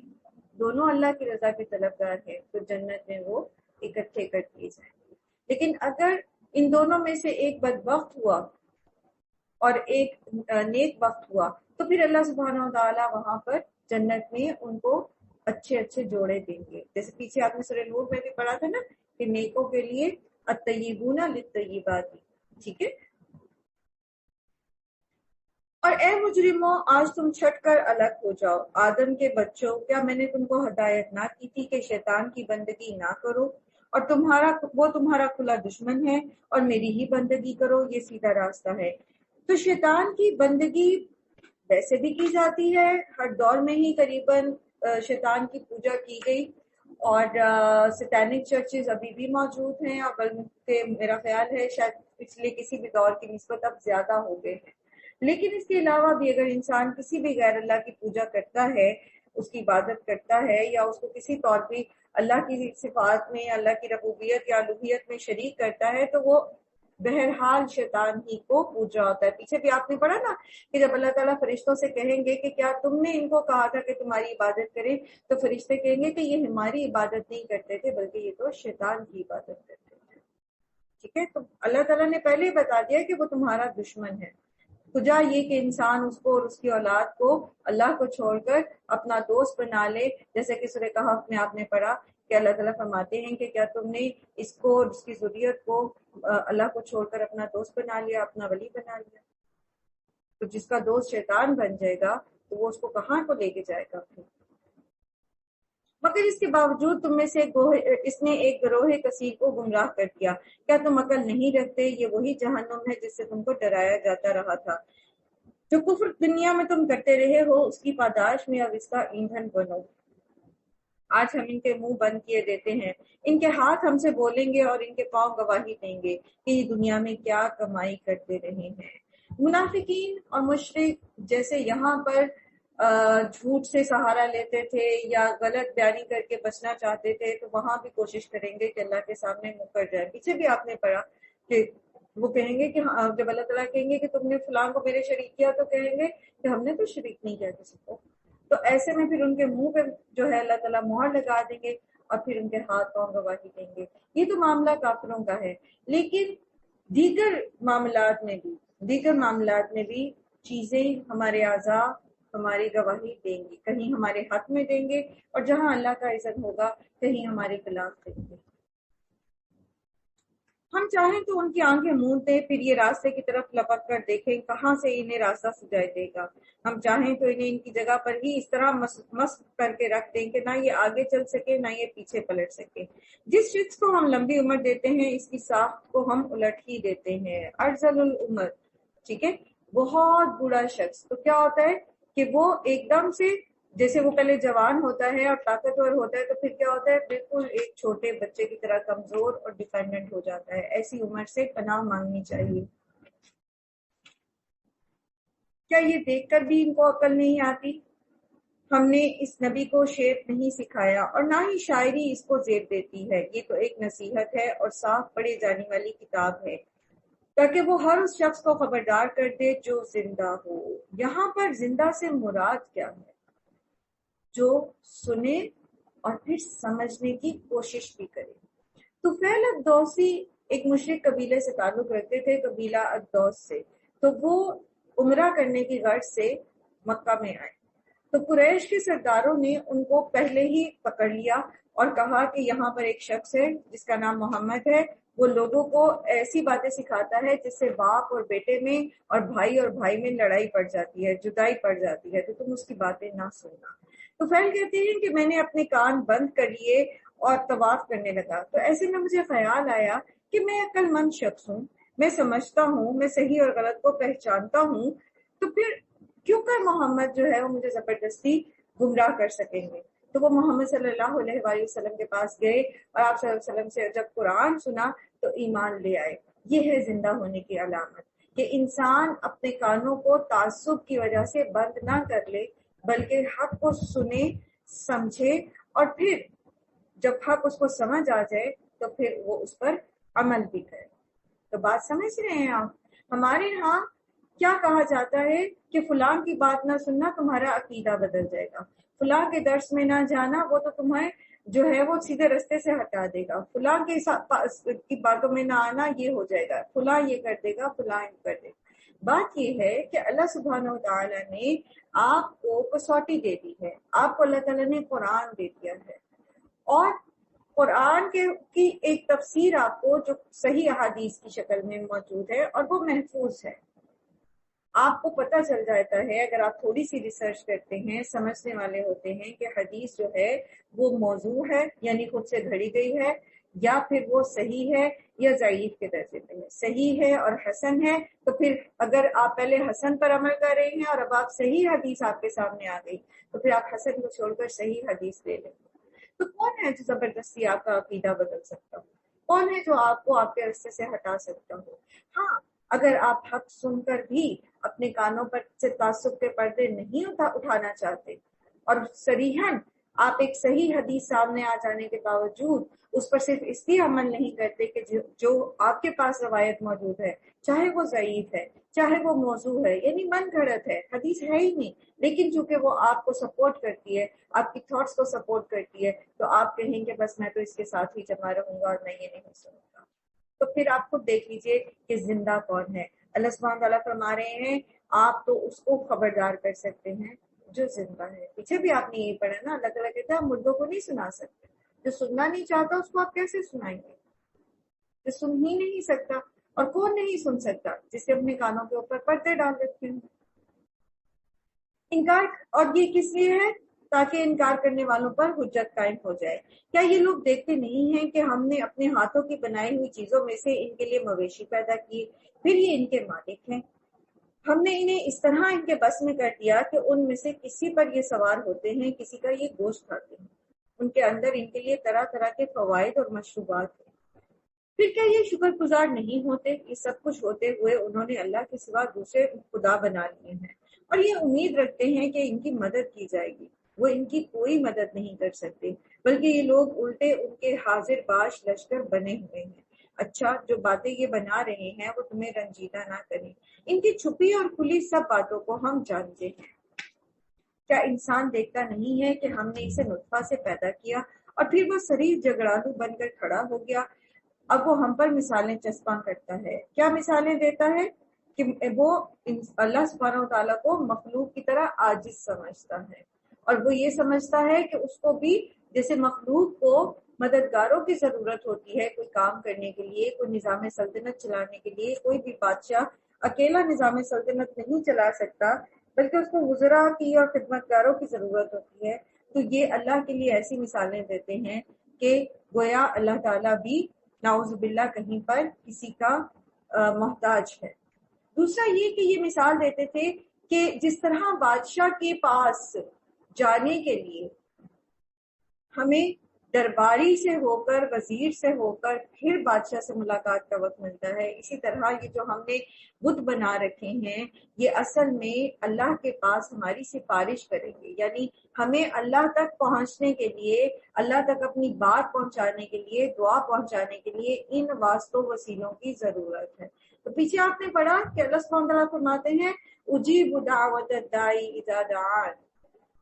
دونوں اللہ کی رضا کے طلبگار ہیں, تو جنت میں وہ اکٹھے کر دیے جائیں گے. لیکن اگر ان دونوں میں سے ایک بدبخت ہوا اور ایک نیک وقت ہوا تو پھر اللہ سبحانہ و تعالیٰ وہاں پر جنت میں ان کو اچھے اچھے جوڑے دیں گے. جیسے پیچھے آپ نے سورہ نور میں بھی پڑھا تھا نا کہ نیکوں کے لیے الطیبون للطیبات, ٹھیک ہے. اور اے مجرموں, آج تم چھٹ کر الگ ہو جاؤ. آدم کے بچوں, کیا میں نے تم کو ہدایت نہ کی تھی کہ شیطان کی بندگی نہ کرو, اور وہ تمہارا کھلا دشمن ہے, اور میری ہی بندگی کرو, یہ سیدھا راستہ ہے. تو شیطان کی بندگی ویسے بھی کی جاتی ہے, ہر دور میں ہی قریباً شیطان کی پوجا کی گئی, اور سیٹینک چرچز ابھی بھی موجود ہیں, اور بلکہ میرا خیال ہے شاید پچھلے کسی بھی دور کی نسبت اب زیادہ ہو گئے ہیں. لیکن اس کے علاوہ بھی اگر انسان کسی بھی غیر اللہ کی پوجا کرتا ہے, اس کی عبادت کرتا ہے, یا اس کو کسی طور بھی اللہ کی صفات میں, اللہ کی ربوبیت یا الوہیت میں شریک کرتا ہے, تو وہ بہرحال شیطان ہی کو پوجا ہوتا ہے. پیچھے بھی آپ نے پڑھا نا کہ جب اللہ تعالیٰ فرشتوں سے کہیں گے کہ کیا تم نے ان کو کہا تھا کہ تمہاری عبادت کریں, تو فرشتے کہیں گے کہ یہ ہماری عبادت نہیں کرتے تھے بلکہ یہ تو شیطان کی عبادت کرتے تھے. ٹھیک ہے, تو اللہ تعالیٰ نے پہلے ہی بتا دیا کہ وہ تمہارا دشمن ہے. خدا یہ کہ انسان اس کو اور اس کی اولاد کو اللہ کو چھوڑ کر اپنا دوست بنا لے, جیسے کہ سورہ کہف میں آپ نے پڑھا کہ اللہ تعالیٰ فرماتے ہیں کہ کیا تم نے اس کو اور اس کی ذریت کو اللہ کو چھوڑ کر اپنا دوست بنا لیا, اپنا ولی بنا لیا. تو جس کا دوست شیطان بن جائے گا تو وہ اس کو کہاں کو لے کے جائے گا. مگر اس کے باوجود تم میں سے اس نے ایک گروہ کثیر کو گمراہ کر دیا. کیا تم عقل نہیں رکھتے؟ یہ وہی جہنم ہے جس سے تم کو ڈرایا جاتا رہا تھا. جو کفر دنیا میں تم کرتے رہے ہو اس کی پاداش میں اب اس کا ایندھن بنو. آج ہم ان کے منہ بند کیے دیتے ہیں, ان کے ہاتھ ہم سے بولیں گے اور ان کے پاؤں گواہی دیں گے کہ یہ دنیا میں کیا کمائی کرتے رہے ہیں. منافقین اور مشرک جیسے یہاں پر جھوٹ سے سہارا لیتے تھے یا غلط بیانی کر کے بچنا چاہتے تھے, تو وہاں بھی کوشش کریں گے کہ اللہ کے سامنے مکر جائے. پیچھے بھی آپ نے پڑھا کہ وہ کہیں گے کہ جب اللہ تعالیٰ کہیں گے کہ تم نے فلاں کو میرے شریک کیا، تو کہیں گے کہ ہم نے تو شریک نہیں کیا کسی کو. تو ایسے میں پھر ان کے منہ پہ جو ہے اللہ تعالیٰ مہر لگا دیں گے اور پھر ان کے ہاتھ پاؤں گواہی دیں گے. یہ تو معاملہ کافروں کا ہے. لیکن دیگر معاملات میں بھی چیزیں ہمارے اعضاء ہماری گواہی دیں گی. کہیں ہمارے حق میں دیں گے اور جہاں اللہ کا عزت ہوگا کہیں ہمارے خلاف دیں گے. ہم چاہیں تو ان کی آنکھیں موند دیں، پھر یہ راستے کی طرف لپک کر دیکھیں کہاں سے انہیں راستہ سجائی دے گا. ہم چاہیں تو انہیں ان کی جگہ پر ہی اس طرح مست کر کے رکھ دیں کہ نہ یہ آگے چل سکے نہ یہ پیچھے پلٹ سکے. جس شخص کو ہم لمبی عمر دیتے ہیں اس کی ساخت کو ہم الٹ ہی دیتے ہیں. ارذل العمر، ٹھیک ہے، بہت بوڑھا شخص تو کیا ہوتا ہے کہ وہ ایک دم سے جیسے وہ پہلے جوان ہوتا ہے اور طاقتور ہوتا ہے تو پھر کیا ہوتا ہے، بالکل ایک چھوٹے بچے کی طرح کمزور اور ڈیپینڈنٹ ہو جاتا ہے. ایسی عمر سے پناہ مانگنی چاہیے. کیا یہ دیکھ کر بھی ان کو عقل نہیں آتی؟ ہم نے اس نبی کو شعر نہیں سکھایا اور نہ ہی شاعری اس کو زیب دیتی ہے. یہ تو ایک نصیحت ہے اور صاف پڑھے جانے والی کتاب ہے تاکہ وہ ہر اس شخص کو خبردار کر دے جو زندہ ہو. یہاں پر زندہ سے مراد کیا ہے؟ جو سنے اور پھر سمجھنے کی کوشش بھی کرے. طفیل الدوسی ایک مشرک قبیلے سے تعلق رکھتے تھے، قبیلہ الدوس سے. تو وہ عمرہ کرنے کی غرض سے مکہ میں آئے تو قریش کے سرداروں نے ان کو پہلے ہی پکڑ لیا اور کہا کہ یہاں پر ایک شخص ہے جس کا نام محمد ہے، وہ لوگوں کو ایسی باتیں سکھاتا ہے جس سے باپ اور بیٹے میں اور بھائی میں لڑائی پڑ جاتی ہے، جدائی پڑ جاتی ہے، تو تم اس کی باتیں نہ سننا. تو فیل کہتے ہیں کہ میں نے اپنے کان بند کر لیے اور طواف کرنے لگا. تو ایسے میں مجھے خیال آیا کہ میں عقل مند شخص ہوں، میں سمجھتا ہوں، میں صحیح اور غلط کو پہچانتا ہوں، تو پھر کیوں کر محمد جو ہے وہ مجھے زبردستی گمراہ کر سکیں گے. تو وہ محمد صلی اللہ علیہ وآلہ وسلم کے پاس گئے اور آپ صلی اللہ علیہ وسلم سے جب قرآن سنا تو ایمان لے آئے. یہ ہے زندہ ہونے کی علامت کہ انسان اپنے کانوں کو تعصب کی وجہ سے بند نہ کر لے بلکہ حق کو سنے، سمجھے اور پھر جب حق اس کو سمجھ آ جائے تو پھر وہ اس پر عمل بھی کرے. تو بات سمجھ رہے ہیں آپ؟ ہمارے ہاں کیا کہا جاتا ہے کہ فلاں کی بات نہ سننا تمہارا عقیدہ بدل جائے گا، فلاں کے درس میں نہ جانا وہ تو تمہیں جو ہے وہ سیدھے رستے سے ہٹا دے گا، فلاں کی باتوں میں نہ آنا یہ ہو جائے گا، فلاں یہ کر دے گا، فلاں یہ کر دے گا. بات یہ ہے کہ اللہ سبحانہ و تعالیٰ نے آپ کو کسوٹی دے دی ہے، آپ کو اللہ تعالیٰ نے قرآن دے دیا ہے اور قرآن کی ایک تفسیر آپ کو جو صحیح احادیث کی شکل میں موجود ہے اور وہ محفوظ ہے. آپ کو پتہ چل جاتا ہے اگر آپ تھوڑی سی ریسرچ کرتے ہیں، سمجھنے والے ہوتے ہیں کہ حدیث جو ہے وہ موضوع ہے یعنی خود سے گھڑی گئی ہے یا پھر وہ صحیح ہے یا ضعیف کے درجے پہ ہے. صحیح ہے اور حسن ہے تو پھر اگر آپ پہلے حسن پر عمل کر رہے ہیں اور اب آپ صحیح حدیث آپ کے سامنے آ گئی تو پھر آپ حسن کو چھوڑ کر صحیح حدیث لے لیں. تو کون ہے جو زبردستی آپ کا عقیدہ بدل سکتا ہو؟ کون ہے جو آپ کو آپ کے رستے سے ہٹا سکتا ہو؟ ہاں، اگر آپ حق سن کر بھی اپنے کانوں پر سے تعصب کے پردے نہیں اٹھانا چاہتے اور صریحاً آپ ایک صحیح حدیث سامنے آ جانے کے باوجود اس پر صرف اس لیے عمل نہیں کرتے کہ جو آپ کے پاس روایت موجود ہے چاہے وہ ضعیف ہے چاہے وہ موضوع ہے یعنی من گھڑت ہے، حدیث ہے ہی نہیں، لیکن چونکہ وہ آپ کو سپورٹ کرتی ہے، آپ کی تھاٹس کو سپورٹ کرتی ہے تو آپ کہیں گے بس میں تو اس کے ساتھ ہی جمع رہوں گا اور میں یہ نہیں سنوں گا. تو پھر آپ خود دیکھ لیجئے کہ زندہ کون ہے. اللہ سبحانہ تعالیٰ فرما رہے ہیں آپ تو اس کو خبردار کر سکتے ہیں جو زندہ ہے. پیچھے بھی آپ نے یہ پڑھا نا، اللہ تعالیٰ کہتا ہے آپ مردوں کو نہیں سنا سکتے، جو سننا نہیں چاہتا اس کو آپ کیسے سنائیں گے؟ جو سن ہی نہیں سکتا. اور کون نہیں سن سکتا؟ جسے اپنے کانوں کے اوپر پردے ڈال دیتے ہیں. انکار اور یہ کس لیے ہے؟ تاکہ انکار کرنے والوں پر حجت قائم ہو جائے. کیا یہ لوگ دیکھتے نہیں ہیں کہ ہم نے اپنے ہاتھوں کی بنائی ہوئی چیزوں میں سے ان کے لیے مویشی پیدا کیے، پھر یہ ان کے مالک ہیں. ہم نے انہیں اس طرح ان کے بس میں کر دیا کہ ان میں سے کسی پر یہ سوار ہوتے ہیں، کسی کا یہ گوشت کھاتے ہیں. ان کے اندر ان کے لیے طرح طرح کے فوائد اور مشروبات ہیں. پھر کیا یہ شکر گزار نہیں ہوتے؟ یہ سب کچھ ہوتے ہوئے انہوں نے اللہ کے سوا دوسرے خدا بنا لیے ہیں اور یہ امید رکھتے ہیں کہ ان کی مدد کی جائے گی. وہ ان کی کوئی مدد نہیں کر سکتے بلکہ یہ لوگ الٹے ان کے حاضر باش لشکر بنے ہوئے ہیں. اچھا جو باتیں یہ بنا رہے ہیں وہ تمہیں رنجیدہ نہ کریں، ان کی چھپی اور کھلی سب باتوں کو ہم جانتے ہیں۔ کیا انسان دیکھتا نہیں ہے کہ ہم نے اسے نطفہ سے پیدا کیا اور پھر وہ شریر جگڑالو بن کر کھڑا ہو گیا؟ اب وہ ہم پر مثالیں چسپاں کرتا ہے۔ کیا مثالیں دیتا ہے؟ کہ وہ اللہ سبحانہ و تعالیٰ کو مخلوق کی طرح عاجز سمجھتا ہے، اور وہ یہ سمجھتا ہے کہ اس کو بھی جیسے مخلوق کو مددگاروں کی ضرورت ہوتی ہے کوئی کام کرنے کے لیے، کوئی نظام سلطنت چلانے کے لیے، کوئی بھی بادشاہ اکیلا نظام سلطنت نہیں چلا سکتا بلکہ اس کو وزراء کی اور خدمتگاروں کی ضرورت ہوتی ہے۔ تو یہ اللہ کے لیے ایسی مثالیں دیتے ہیں کہ گویا اللہ تعالیٰ بھی نعوذ باللہ کہیں پر کسی کا محتاج ہے۔ دوسرا یہ کہ یہ مثال دیتے تھے کہ جس طرح بادشاہ کے پاس جانے کے لیے ہمیں درباری سے ہو کر، وزیر سے ہو کر پھر بادشاہ سے ملاقات کا وقت ملتا ہے، اسی طرح یہ جو ہم نے بت بنا رکھے ہیں یہ اصل میں اللہ کے پاس ہماری سفارش کریں گے، یعنی ہمیں اللہ تک پہنچنے کے لیے، اللہ تک اپنی بات پہنچانے کے لیے، دعا پہنچانے کے لیے ان واسطوں وسیلوں کی ضرورت ہے۔ تو پیچھے آپ نے پڑھا کہ اللہ سبحانہ وتعالیٰ فرماتے ہیں اجیب دعوت الداعی اذا دعان،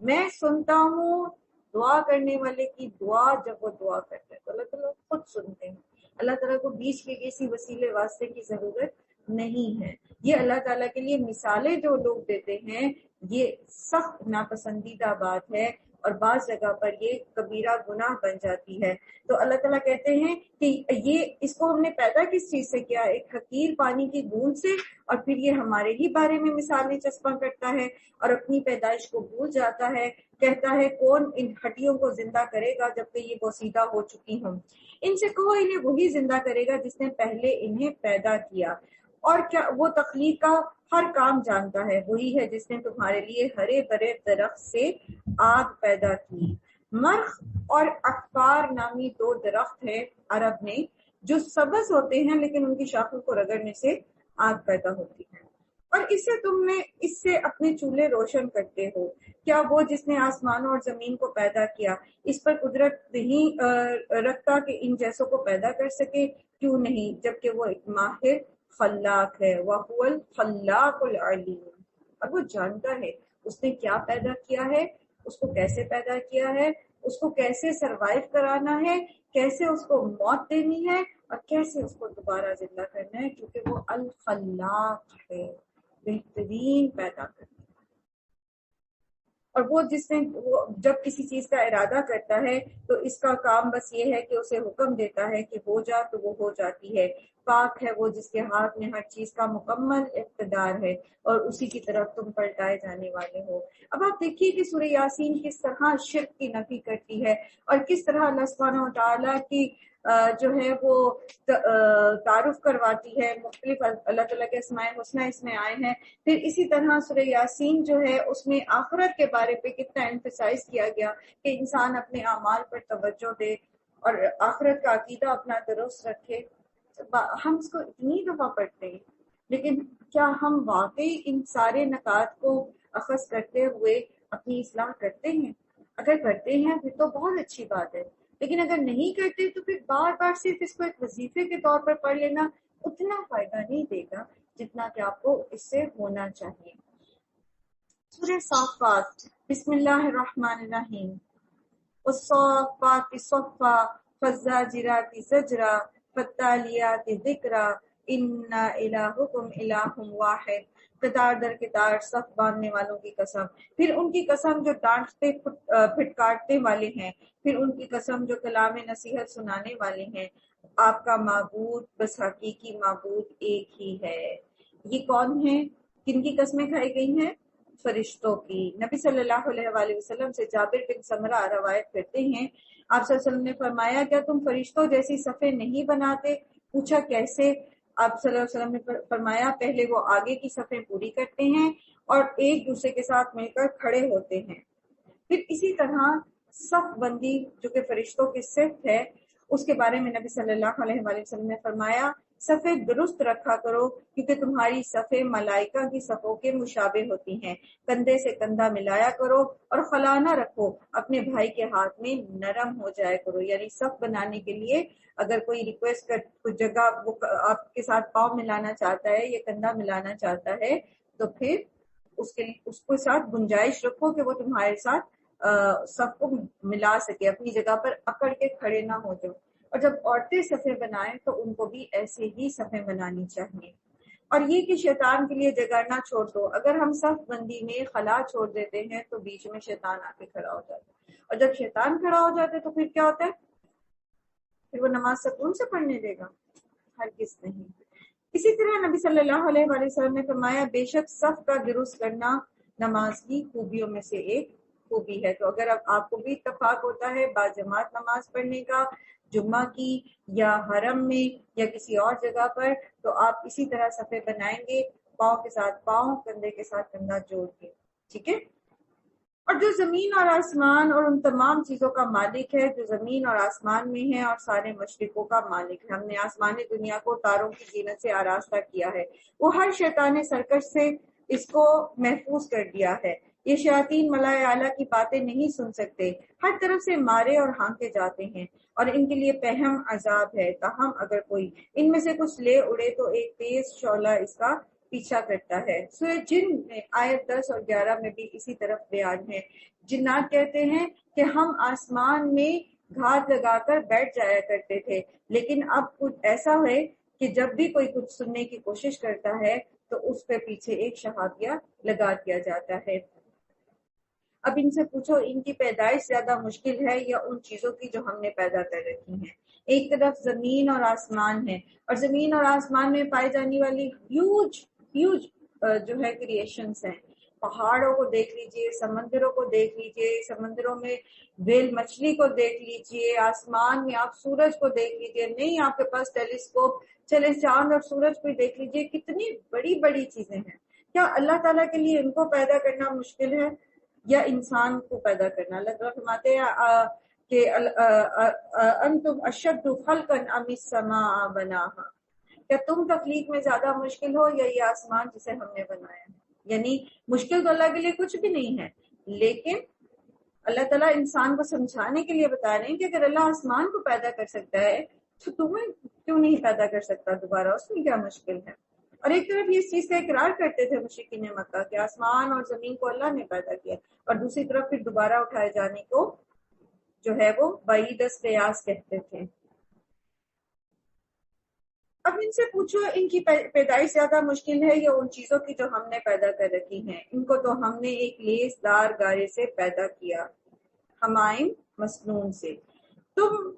میں سنتا ہوں دعا کرنے والے کی دعا جب وہ دعا کرتا ہے۔ تو اللہ تعالیٰ خود سنتے ہیں، اللہ تعالیٰ کو بیچ کے کسی وسیلے واسطے کی ضرورت نہیں ہے۔ یہ اللہ تعالیٰ کے لیے مثالیں جو لوگ دیتے ہیں یہ سخت ناپسندیدہ بات ہے، اور بعض جگہ پر یہ کبیرہ گناہ بن جاتی ہے۔ تو اللہ تعالیٰ کہتے ہیں کہ یہ اس کو ہم نے پیدا کس چیز سے کیا؟ ایک حقیر پانی کی بوند سے، اور پھر یہ ہمارے ہی بارے میں مثالیں چسپاں کرتا ہے اور اپنی پیدائش کو بھول جاتا ہے، کہتا ہے کون ان ہڈیوں کو زندہ کرے گا جبکہ یہ بوسیدہ ہو چکی ہوں۔ ان سے کہو انہیں وہی زندہ کرے گا جس نے پہلے انہیں پیدا کیا، اور کیا وہ تخلیق کا ہر کام جانتا ہے، وہی ہے جس نے تمہارے لیے ہرے بھرے درخت سے آگ پیدا کی۔ مرخ اور اقفار نامی دو درخت ہیں عرب میں جو سبز ہوتے ہیں لیکن ان کی شاخوں کو رگڑنے سے آگ پیدا ہوتی ہے، اور اس سے اپنے چولہے روشن کرتے ہو۔ کیا وہ جس نے آسمانوں اور زمین کو پیدا کیا اس پر قدرت نہیں رکھتا کہ ان جیسوں کو پیدا کر سکے؟ کیوں نہیں، جبکہ وہ ایک ماہر خلاق ہے۔ وَهُوَ الْخَلَّاقُ الْعَلِيمُ، اور وہ جانتا ہے اس نے کیا پیدا کیا ہے، اس کو کیسے پیدا کیا ہے، اس کو کیسے سروائیو کرانا ہے، کیسے اس کو موت دینی ہے، اور کیسے اس کو دوبارہ زندہ کرنا ہے، کیونکہ وہ الخلاق ہے، بہترین پیدا کرنا ہے۔ اور وہ جب کسی چیز کا ارادہ کرتا ہے تو اس کا کام بس یہ ہے کہ اسے حکم دیتا ہے کہ ہو جا تو وہ ہو جاتی ہے۔ پاک ہے وہ جس کے ہاتھ میں ہر چیز کا مکمل اقتدار ہے، اور اسی کی طرف تم پلٹائے جانے والے ہو۔ اب آپ دیکھیے کہ سورہ یاسین کس طرح شرک کی نفی کرتی ہے، اور کس طرح اللہ سبحانہ و تعالیٰ کی جو ہے وہ تعارف کرواتی ہے، مختلف اللہ تعالیٰ کے اسماء الحسنی اس میں آئے ہیں۔ پھر اسی طرح سورہ یاسین جو ہے اس میں آخرت کے بارے پہ کتنا ایمفسائز کیا گیا کہ انسان اپنے اعمال پر توجہ دے اور آخرت کا عقیدہ اپنا درست رکھے۔ ہم اس کو اتنی دفعہ پڑھتے ہیں، لیکن کیا ہم واقعی ان سارے نکات کو اخذ کرتے ہوئے اپنی اصلاح کرتے ہیں؟ اگر کرتے ہیں پھر تو بہت اچھی بات ہے، لیکن اگر نہیں کرتے تو پھر بار بار صرف اس کو ایک وظیفے کے طور پر پڑھ لینا اتنا فائدہ نہیں دے گا جتنا کہ آپ کو اس سے ہونا چاہیے۔ سورہ صافات، بسم اللہ الرحمن الرحیم۔ والصافات صفا فالزاجرات زجرا فالتالیات ذکرا ان الہکم الہ واحد۔ قطار در قطار صف باندھنے والوں کی قسم، پھر ان کی قسم جو ڈانٹتے پھٹکارتے والے ہیں، پھر ان کی قسم جو کلام نصیحت سنانے والے ہیں۔ آپ کا معبود بس حقیقی معبود ایک ہی ہے۔ یہ کون ہیں؟ کن کی قسمیں کھائی گئی ہیں؟ فرشتوں کی۔ نبی صلی اللہ علیہ وآلہ وسلم سے جابر بن سمرہ روایت کرتے ہیں، آپ صلی اللہ علیہ وسلم نے فرمایا کیا تم فرشتوں جیسی صفیں نہیں بناتے؟ پوچھا کیسے؟ آپ صلی اللہ علیہ وسلم نے فرمایا پہلے وہ آگے کی صفیں پوری کرتے ہیں اور ایک دوسرے کے ساتھ مل کر کھڑے ہوتے ہیں، پھر اسی طرح صف بندی جو کہ فرشتوں کی صفت ہے اس کے بارے میں نبی صلی اللہ علیہ وآلہ وسلم نے فرمایا صفیں درست رکھا کرو کیونکہ تمہاری صفیں ملائکہ کی صفوں کے مشابہ ہوتی ہیں۔ کندھے سے کندھا ملایا کرو اور خلا نہ رکھو، اپنے بھائی کے ہاتھ میں نرم ہو جایا کرو۔ یعنی صف بنانے کے لیے اگر کوئی ریکویسٹ کر کوئی جگہ وہ آپ کے ساتھ پاؤں ملانا چاہتا ہے یا کندھا ملانا چاہتا ہے تو پھر اس کے ساتھ گنجائش رکھو کہ وہ تمہارے ساتھ صف کو ملا سکے، اپنی جگہ پر اکڑ کے کھڑے نہ ہو جاؤ۔ اور جب عورتیں صفیں بنائیں تو ان کو بھی ایسے ہی صفیں بنانی چاہیے۔ اور یہ کہ شیطان کے لیے جگہ نہ چھوڑ دو، اگر ہم صف بندی میں خلا چھوڑ دیتے ہیں تو بیچ میں شیطان آ کے کھڑا ہو جاتا ہے، اور جب شیطان کھڑا ہو جاتا ہے تو پھر کیا ہوتا ہے؟ پھر وہ نماز سکون سے پڑھنے دے گا؟ ہرگز نہیں۔ اسی طرح نبی صلی اللہ علیہ وآلہ وسلم نے فرمایا بے شک صف کا درست کرنا نماز کی خوبیوں میں سے ایک خوبی ہے۔ تو اگر آپ کو بھی اتفاق ہوتا ہے باجماعت نماز پڑھنے کا، جمعہ کی یا حرم میں یا کسی اور جگہ پر، تو آپ اسی طرح صفیں بنائیں گے، پاؤں کے ساتھ پاؤں، کندھے کے ساتھ کندھا جوڑ کے، ٹھیک ہے؟ اور جو زمین اور آسمان اور ان تمام چیزوں کا مالک ہے جو زمین اور آسمان میں ہے اور سارے مشرقوں کا مالک ہے، ہم نے آسمانی دنیا کو تاروں کی زینت سے آراستہ کیا ہے، وہ ہر شیطان سرکش سے اس کو محفوظ کر دیا ہے۔ یہ شیاطین ملائے اعلیٰ کی باتیں نہیں سن سکتے، ہر طرف سے مارے اور ہانکے جاتے ہیں، اور ان کے لیے پہم عذاب ہے۔ تاہم اگر کوئی ان میں سے کچھ لے اڑے تو ایک تیز شعلہ اس کا پیچھا کرتا ہے۔ سورہ جن میں آیت 10 اور 11 میں بھی اسی طرف بیان ہے۔ جنات کہتے ہیں کہ ہم آسمان میں گھات لگا کر بیٹھ جایا کرتے تھے، لیکن اب کچھ ایسا ہے کہ جب بھی کوئی کچھ سننے کی کوشش کرتا ہے تو اس کے پیچھے ایک شہابیہ لگا دیا جاتا ہے۔ اب ان سے پوچھو ان کی پیدائش زیادہ مشکل ہے یا ان چیزوں کی جو ہم نے پیدا کر رکھی ہیں؟ ایک طرف زمین اور آسمان ہے، اور زمین اور آسمان میں پائی جانے والی ہیوج جو ہے کریشنز ہیں۔ پہاڑوں کو دیکھ لیجئے، سمندروں کو دیکھ لیجئے، سمندروں میں ویل مچھلی کو دیکھ لیجئے، آسمان میں آپ سورج کو دیکھ لیجئے، نہیں آپ کے پاس ٹیلیسکوپ، چلے چاند اور سورج کو دیکھ لیجئے، کتنی بڑی بڑی چیزیں ہیں۔ کیا اللہ تعالیٰ کے لیے ان کو پیدا کرنا مشکل ہے یا انسان کو پیدا کرنا؟ اللہ تعالیٰ فرماتے ہیں کہ انتم اشد خلقا ام السماء بناها، کیا تم تخلیق میں زیادہ مشکل ہو یا یہ آسمان جسے ہم نے بنایا ہے؟ یعنی مشکل تو اللہ کے لیے کچھ بھی نہیں ہے، لیکن اللہ تعالیٰ انسان کو سمجھانے کے لیے بتا رہے ہیں کہ اگر اللہ آسمان کو پیدا کر سکتا ہے تو تمہیں کیوں نہیں پیدا کر سکتا دوبارہ؟ اس میں کیا مشکل ہے؟ اور ایک طرف یہ اس چیز کا اقرار کرتے تھے مشرکین مکہ کہ آسمان اور زمین کو اللہ نے پیدا کیا، اور دوسری طرف پھر دوبارہ اٹھائے جانے کو جو ہے وہ بعید القیاس کہتے تھے۔ اب ان سے پوچھو ان کی پیدائش زیادہ مشکل ہے یا ان چیزوں کی جو ہم نے پیدا کر رکھی ہیں؟ ان کو تو ہم نے ایک لیس دار گارے سے پیدا کیا، ہمائم مسنون سے۔ تم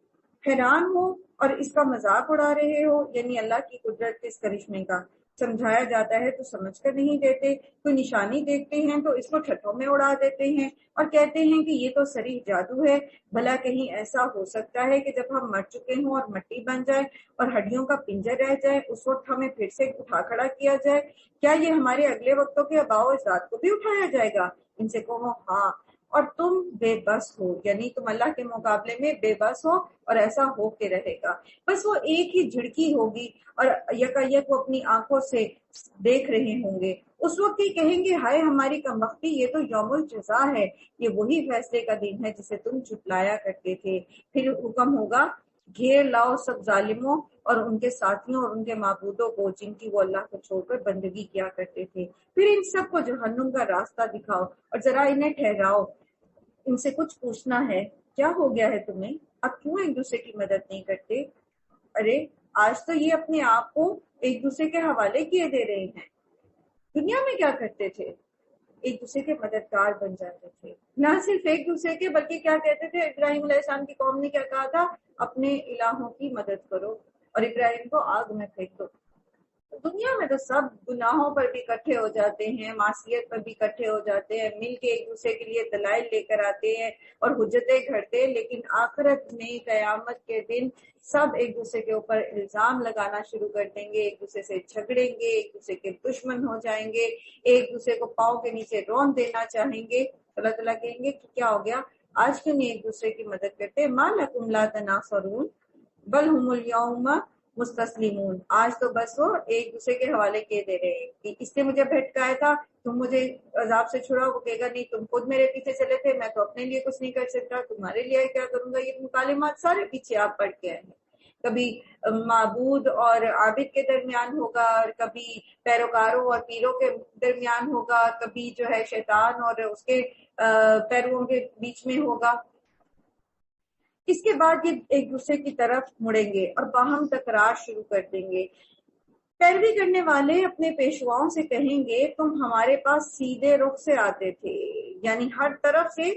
حیران ہو اور اس کا مذاق اڑا رہے ہو، یعنی اللہ کی قدرت کے اس کرشمے کا سمجھایا جاتا ہے تو سمجھ کر نہیں دیتے، کوئی نشانی دیکھتے ہیں تو اس کو ٹھٹھوں میں اڑا دیتے ہیں اور کہتے ہیں کہ یہ تو صریح جادو ہے۔ بھلا کہیں ایسا ہو سکتا ہے کہ جب ہم مر چکے ہوں اور مٹی بن جائے اور ہڈیوں کا پنجر رہ جائے اس وقت ہمیں پھر سے اٹھا کھڑا کیا جائے؟ کیا یہ ہمارے اگلے وقتوں کے آباء و اجداد کو بھی اٹھایا جائے گا؟ ان سے کہو ہاں، اور تم بے بس ہو، یعنی تم اللہ کے مقابلے میں بے بس ہو اور ایسا ہو کے رہے گا۔ بس وہ ایک ہی جھڑکی ہوگی اور یکایک وہ اپنی آنکھوں سے دیکھ رہے ہوں گے، اس وقت ہی کہیں گے ہائے ہماری کمبختی، یہ تو یوم الجزا ہے، یہ وہی فیصلے کا دن ہے جسے تم جھٹلایا کرتے تھے۔ پھر حکم ہوگا گھیر لاؤ سب ظالموں اور ان کے ساتھیوں اور ان کے معبودوں کو جن کی وہ اللہ کو چھوڑ کر بندگی کیا کرتے تھے، پھر ان سب کو جہنم کا راستہ دکھاؤ اور ذرا انہیں ٹھہراؤ۔ ان سے کچھ پوچھنا ہے، کیا ہو گیا ہے تمہیں؟ اب کیوں ایک دوسرے کی مدد نہیں کرتے؟ ارے آج تو یہ اپنے آپ کو ایک دوسرے کے حوالے کیے دے رہے ہیں، دنیا میں کیا کرتے تھے؟ ایک دوسرے کے مددگار بن جاتے تھے، نہ صرف ایک دوسرے کے بلکہ کیا کہتے تھے؟ ابراہیم علیہ السلام کی قوم نے کیا کہا تھا؟ اپنے الہوں کی مدد کرو اور ابراہیم کو آگ میں پھینک دو۔ دنیا میں تو سب گناہوں پر بھی اکٹھے ہو جاتے ہیں، معصیت پر بھی اکٹھے ہو جاتے ہیں، مل کے ایک دوسرے کے لیے دلائل لے کر آتے ہیں اور حجتیں گھڑتے ہیں، لیکن آخرت میں قیامت کے دن سب ایک دوسرے کے اوپر الزام لگانا شروع کر دیں گے، ایک دوسرے سے جھگڑیں گے، ایک دوسرے کے دشمن ہو جائیں گے، ایک دوسرے کو پاؤں کے نیچے رون دینا چاہیں گے۔ اللہ تعالیٰ کہیں گے کہ کیا ہو گیا، آج کیوں نہیں ایک دوسرے کی مدد کرتے؟ ما لکم لا تناصرون بل ہم الیوم مستسلمون. آج تو بس وہ ایک دوسرے کے حوالے کیے دے رہے ہیں کہ اس نے مجھے بھٹکایا تھا، تم مجھے عذاب سے چھڑاؤ. وہ کہے گا نہیں تم خود میرے پیچھے چلے تھے، میں تو اپنے لیے کچھ نہیں کر سکتا، تمہارے لیے کیا کروں گا. یہ مکالمات سارے پیچھے آپ پڑھ کے آئے ہیں. کبھی معبود اور عابد کے درمیان ہوگا، اور کبھی پیروکاروں اور پیروں کے درمیان ہوگا، کبھی جو ہے شیطان اور اس کے پیرووں کے بیچ میں ہوگا. اس کے بعد یہ ایک دوسرے کی طرف مڑیں گے اور باہم تکرار شروع کر دیں گے. پیروی کرنے والے اپنے پیشواؤں سے کہیں گے تم ہمارے پاس سیدھے رخ سے آتے تھے، یعنی ہر طرف سے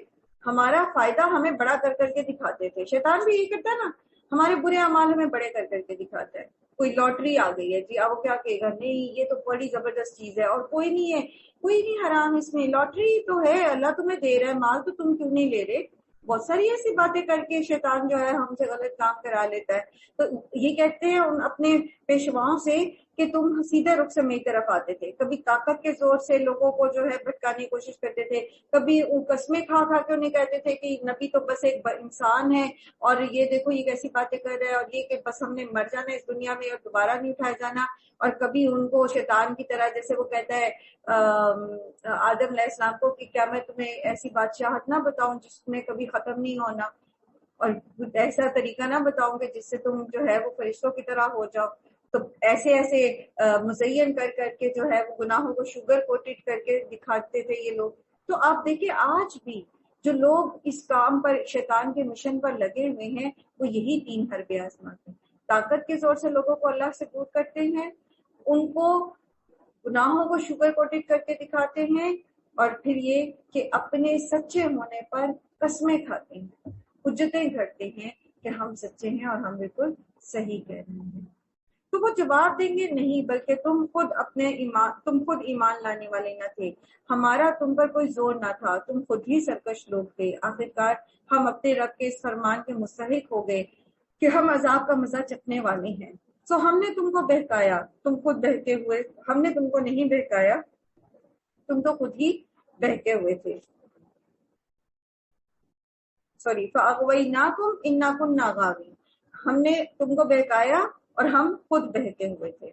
ہمارا فائدہ ہمیں بڑا کر کر کے دکھاتے تھے. شیطان بھی یہی کرتا ہے نا، ہمارے برے اعمال ہمیں بڑے کر کر کے دکھاتا ہے. کوئی لاٹری آ گئی ہے جی، اب وہ کیا کہے گا، نہیں یہ تو بڑی زبردست چیز ہے اور کوئی نہیں ہے، کوئی نہیں حرام اس میں، لاٹری تو ہے، اللہ تمہیں دے رہا ہے مال تو تم کیوں نہیں لے رہے. بہت ساری ایسی باتیں کر کے شیطان جو ہے ہم سے غلط کام کرا لیتا ہے. تو یہ کہتے ہیں ان اپنے پیشواؤں سے کہ تم سیدھے رخ سے میری طرف آتے تھے. کبھی طاقت کے زور سے لوگوں کو جو ہے بھٹکانے کی کوشش کرتے تھے، کبھی قسمیں کھا کھا کے انہیں کہتے تھے کہ نبی تو بس ایک انسان ہے اور یہ دیکھو یہ کیسی باتیں کر رہا ہے، اور یہ کہ بس ہم نے مر جانا اس دنیا میں اور دوبارہ نہیں اٹھایا جانا. اور کبھی ان کو شیطان کی طرح، جیسے وہ کہتا ہے آدم علیہ السلام کو کہ کیا میں تمہیں ایسی بادشاہت نہ بتاؤں جس میں کبھی ختم نہیں ہونا، اور ایسا طریقہ نہ بتاؤں کہ جس سے تم جو ہے وہ فرشتوں کی طرح ہو جاؤ. تو ایسے ایسے مزین کر کر کے جو ہے وہ گناہوں کو شوگر کوٹڈ کر کے دکھاتے تھے یہ لوگ. تو آپ دیکھیں آج بھی جو لوگ اس کام پر شیطان کے مشن پر لگے ہوئے ہیں وہ یہی 3 حربے آزماتے ہیں. طاقت کے زور سے لوگوں کو اللہ سے دور کرتے ہیں، ان کو گناہوں کو شوگر کوٹڈ کر کے دکھاتے ہیں، اور پھر یہ کہ اپنے سچے ہونے پر قسمیں کھاتے ہیں، حجتیں گھڑتے ہیں کہ ہم سچے ہیں اور ہم بالکل صحیح کہہ رہے ہیں. تو وہ جواب دیں گے نہیں، بلکہ تم خود ایمان لانے والے نہ تھے، ہمارا تم پر کوئی زور نہ تھا، تم خود ہی سرکش لوگ تھے. آخرکار ہم اپنے رب کے اس فرمان کے مستحق ہو گئے کہ ہم عذاب کا مزہ چکھنے والے ہیں. سو ہم نے تم کو بہکایا، تم خود بہکے ہوئے، ہم نے تم کو نہیں بہکایا، تم تو خود ہی بہکے ہوئے تھے. فَأَغْوَيْنَاكُمْ إِنَّا كُنَّا غَاوِينَ، ہم نے تم کو بہکایا اور ہم خود بہکے ہوئے تھے.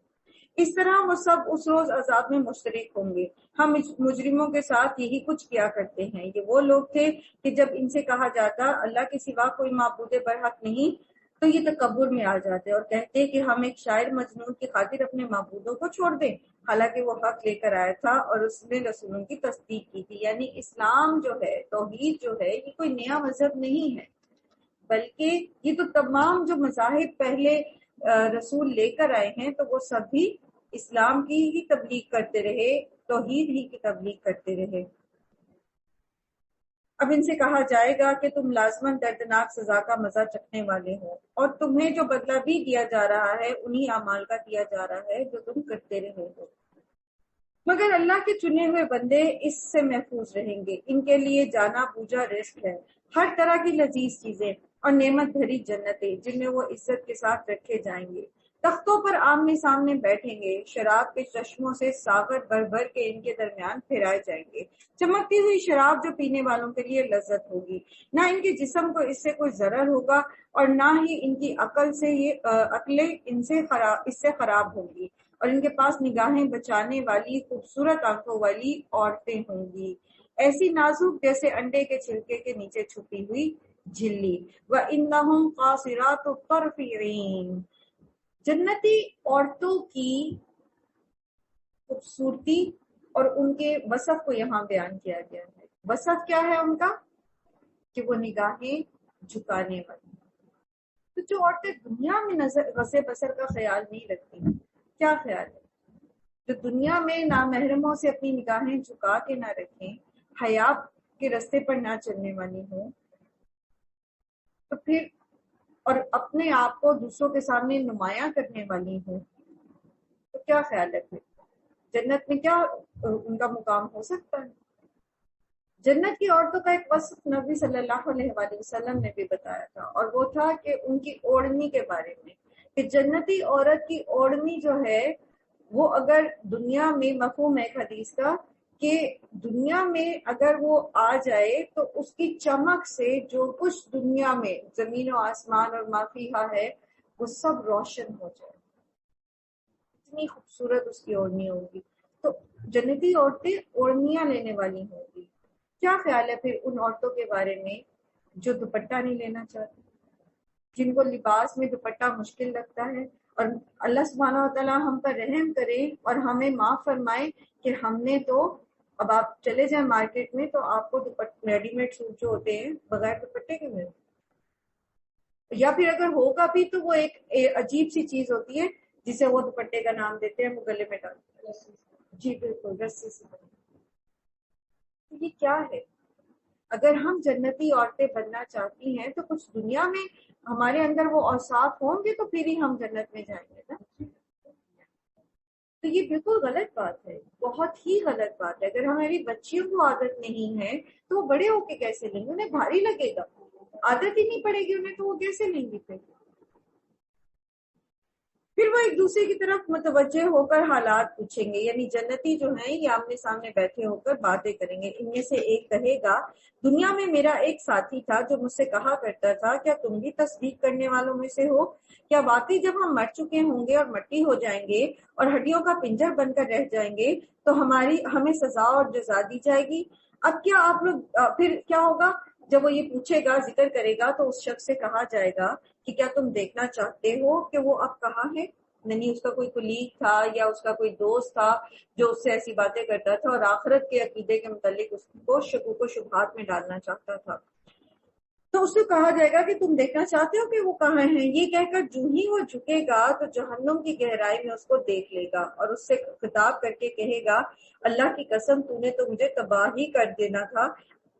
اس طرح وہ سب اس روز عذاب میں مشترک ہوں گے. ہم مجرموں کے ساتھ یہی کچھ کیا کرتے ہیں. یہ وہ لوگ تھے کہ جب ان سے کہا جاتا اللہ کے سوا کوئی معبود برحق نہیں تو یہ تکبر میں آ جاتے اور کہتے کہ ہم ایک شاعر مجنون کی خاطر اپنے معبودوں کو چھوڑ دیں، حالانکہ وہ حق لے کر آیا تھا اور اس نے رسولوں کی تصدیق کی تھی. یعنی اسلام جو ہے، توحید جو ہے، یہ کوئی نیا مذہب نہیں ہے، بلکہ یہ تو تمام جو مذاہب پہلے رسول لے کر آئے ہیں تو وہ سب بھی اسلام کی ہی تبلیغ کرتے رہے، توحید ہی کی تبلیغ کرتے رہے. اب ان سے کہا جائے گا کہ تم لازماً دردناک سزا کا مزہ چکھنے والے ہو، اور تمہیں جو بدلہ بھی دیا جا رہا ہے انہی اعمال کا دیا جا رہا ہے جو تم کرتے رہے ہو. مگر اللہ کے چنے ہوئے بندے اس سے محفوظ رہیں گے. ان کے لیے جانا بوجھا رزق ہے، ہر طرح کی لذیذ چیزیں اور نعمت بھری جنتیں جن میں وہ عزت کے ساتھ رکھے جائیں گے. تختوں پر آمنے سامنے بیٹھیں گے، شراب کے چشموں سے ساغر بھر بھر کے ان کے درمیان پھرائے جائیں گے. چمکتی ہوئی شراب جو پینے والوں کے لیے لذت ہوگی، نہ ان کے جسم کو اس سے کوئی ضرر ہوگا اور نہ ہی ان کی عقلیں اس سے خراب ہوں گی، اور ان کے پاس نگاہیں بچانے والی خوبصورت آنکھوں والی عورتیں ہوں گی، ایسی نازک جیسے انڈے کے چھلکے کے نیچے چھپی ہوئی جھلی. وَإِنَّهُمْ قَاصِرَاتُ الطَّرْفِ عِينٌ، جنتی عورتوں کی خوبصورتی اور ان کے وصف کو یہاں بیان کیا گیا ہے. وصف کیا ہے ان کا؟ کہ وہ نگاہیں جھکانے والی. تو جو عورتیں دنیا میں وسع بسر کا خیال نہیں رکھتی، کیا خیال ہے؟ جو دنیا میں نامحرموں سے اپنی نگاہیں جھکا کے نہ رکھیں، حیا کے رستے پر نہ چلنے والی ہوں، تو پھر اور اپنے آپ کو دوسروں کے سامنے نمایاں کرنے والی ہوں، تو کیا خیال ہے پھر جنت میں کیا ان کا مقام ہو سکتا ہے؟ جنت کی عورتوں کا ایک وصف نبی صلی اللہ علیہ وآلہ وسلم نے بھی بتایا تھا، اور وہ تھا کہ ان کی اوڑھنی کے بارے میں، کہ جنتی عورت کی اوڑھنی جو ہے وہ اگر دنیا میں، مفہوم ایک حدیث کا کہ دنیا میں اگر وہ آ جائے تو اس کی چمک سے جو کچھ دنیا میں زمین و آسمان اور ما فیہا ہے وہ سب روشن ہو جائے. اتنی خوبصورت اس کی اوڑھنی ہوگی. تو جنتی عورتیں اوڑھنیاں لینے والی ہوں گی. کیا خیال ہے پھر ان عورتوں کے بارے میں جو دوپٹہ نہیں لینا چاہتی، جن کو لباس میں دوپٹہ مشکل لگتا ہے؟ اور اللہ سبحانہ و تعالیٰ ہم پر رحم کرے اور ہمیں معاف فرمائے کہ ہم نے تو، اب آپ چلے جائیں مارکیٹ میں تو آپ کو ریڈی میڈ سوٹ جو ہوتے ہیں بغیر دوپٹے کے ملتے، یا پھر اگر ہوگا بھی تو وہ ایک عجیب سی چیز ہوتی ہے جسے وہ دوپٹے کا نام دیتے ہیں، وہ گلے میں ڈالتے ہیں. جی بالکل، رسی سے. یہ کیا ہے؟ اگر ہم جنتی عورتیں بننا چاہتی ہیں تو کچھ دنیا میں ہمارے اندر وہ اوصاف ہوں گے تو پھر ہی ہم جنت میں جائیں گے نا. تو یہ بالکل غلط بات ہے، بہت ہی غلط بات ہے. اگر ہماری بچیوں کو عادت نہیں ہے تو وہ بڑے ہو کے کیسے لیں گے؟ انہیں بھاری لگے گا، عادت ہی نہیں پڑے گی انہیں تو وہ کیسے لیں گے؟ پھر وہ ایک دوسرے کی طرف متوجہ ہو کر حالات پوچھیں گے. یعنی جنتی جو ہیں یہ آمنے سامنے بیٹھے ہو کر باتیں کریں گے. ان میں سے ایک کہے گا، دنیا میں میرا ایک ساتھی تھا جو مجھ سے کہا کرتا تھا، کیا تم بھی تصدیق کرنے والوں میں سے ہو؟ کیا واقعی جب ہم مر چکے ہوں گے اور مٹی ہو جائیں گے اور ہڈیوں کا پنجر بن کر رہ جائیں گے تو ہمیں سزا اور جزا دی جائے گی؟ اب کیا آپ لوگ پھر کیا ہوگا جب وہ یہ پوچھے گا، ذکر کرے گا، تو اس شخص سے کہا جائے گا کہ کیا تم دیکھنا چاہتے ہو کہ وہ اب کہاں ہے؟ یعنی اس کا کوئی کلیگ تھا یا اس کا کوئی دوست تھا جو اس سے ایسی باتیں کرتا تھا اور آخرت کے عقیدے کے متعلق اس کو شکوک و شبہات میں ڈالنا چاہتا تھا. تو اس سے کہا جائے گا کہ تم دیکھنا چاہتے ہو کہ وہ کہاں ہیں؟ یہ کہہ کر جو ہی وہ جھکے گا تو جہنم کی گہرائی میں اس کو دیکھ لے گا اور اس سے خطاب کر کے کہے گا، اللہ کی قسم تو نے تو مجھے تباہ ہی کر دینا تھا.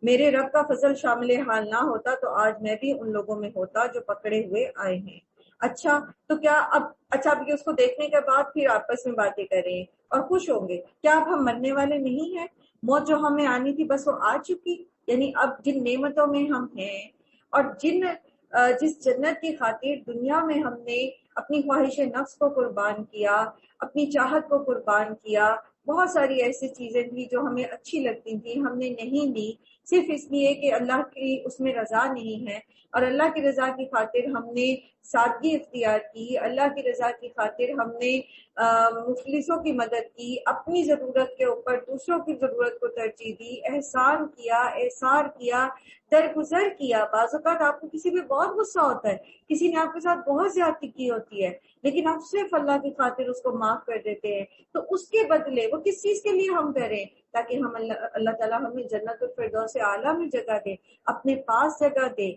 میرے رب کا فضل شامل حال نہ ہوتا تو آج میں بھی ان لوگوں میں ہوتا جو پکڑے ہوئے آئے ہیں. اچھا تو کیا اب اس کو دیکھنے کے بعد پھر آپس میں باتیں کریں اور خوش ہوں گے. کیا اب ہم مرنے والے نہیں ہیں؟ موت جو ہمیں آنی تھی بس وہ آ چکی. یعنی اب جن نعمتوں میں ہم ہیں اور جس جنت کی خاطر دنیا میں ہم نے اپنی خواہش نفس کو قربان کیا، اپنی چاہت کو قربان کیا، بہت ساری ایسی چیزیں تھیں جو ہمیں اچھی لگتی تھیں ہم نے نہیں لی، صرف اس لیے کہ اللہ کی اس میں رضا نہیں ہے. اور اللہ کی رضا کی خاطر ہم نے سادگی اختیار کی، اللہ کی رضا کی خاطر ہم نے مفلسوں کی مدد کی، اپنی ضرورت کے اوپر دوسروں کی ضرورت کو ترجیح دی، احسان کیا، احسار کیا، درگزر کیا. بعض اوقات آپ کو کسی پہ بہت غصہ ہوتا ہے، کسی نے آپ کے ساتھ بہت زیادتی کی ہوتی ہے، لیکن آپ صرف اللہ کی خاطر اس کو معاف کر دیتے ہیں. تو اس کے بدلے وہ کس چیز کے لیے ہم کریں؟ تاکہ ہم اللہ تعالیٰ ہمیں جنت الفردوس اعلیٰ میں جگہ دے، اپنے پاس جگہ دے،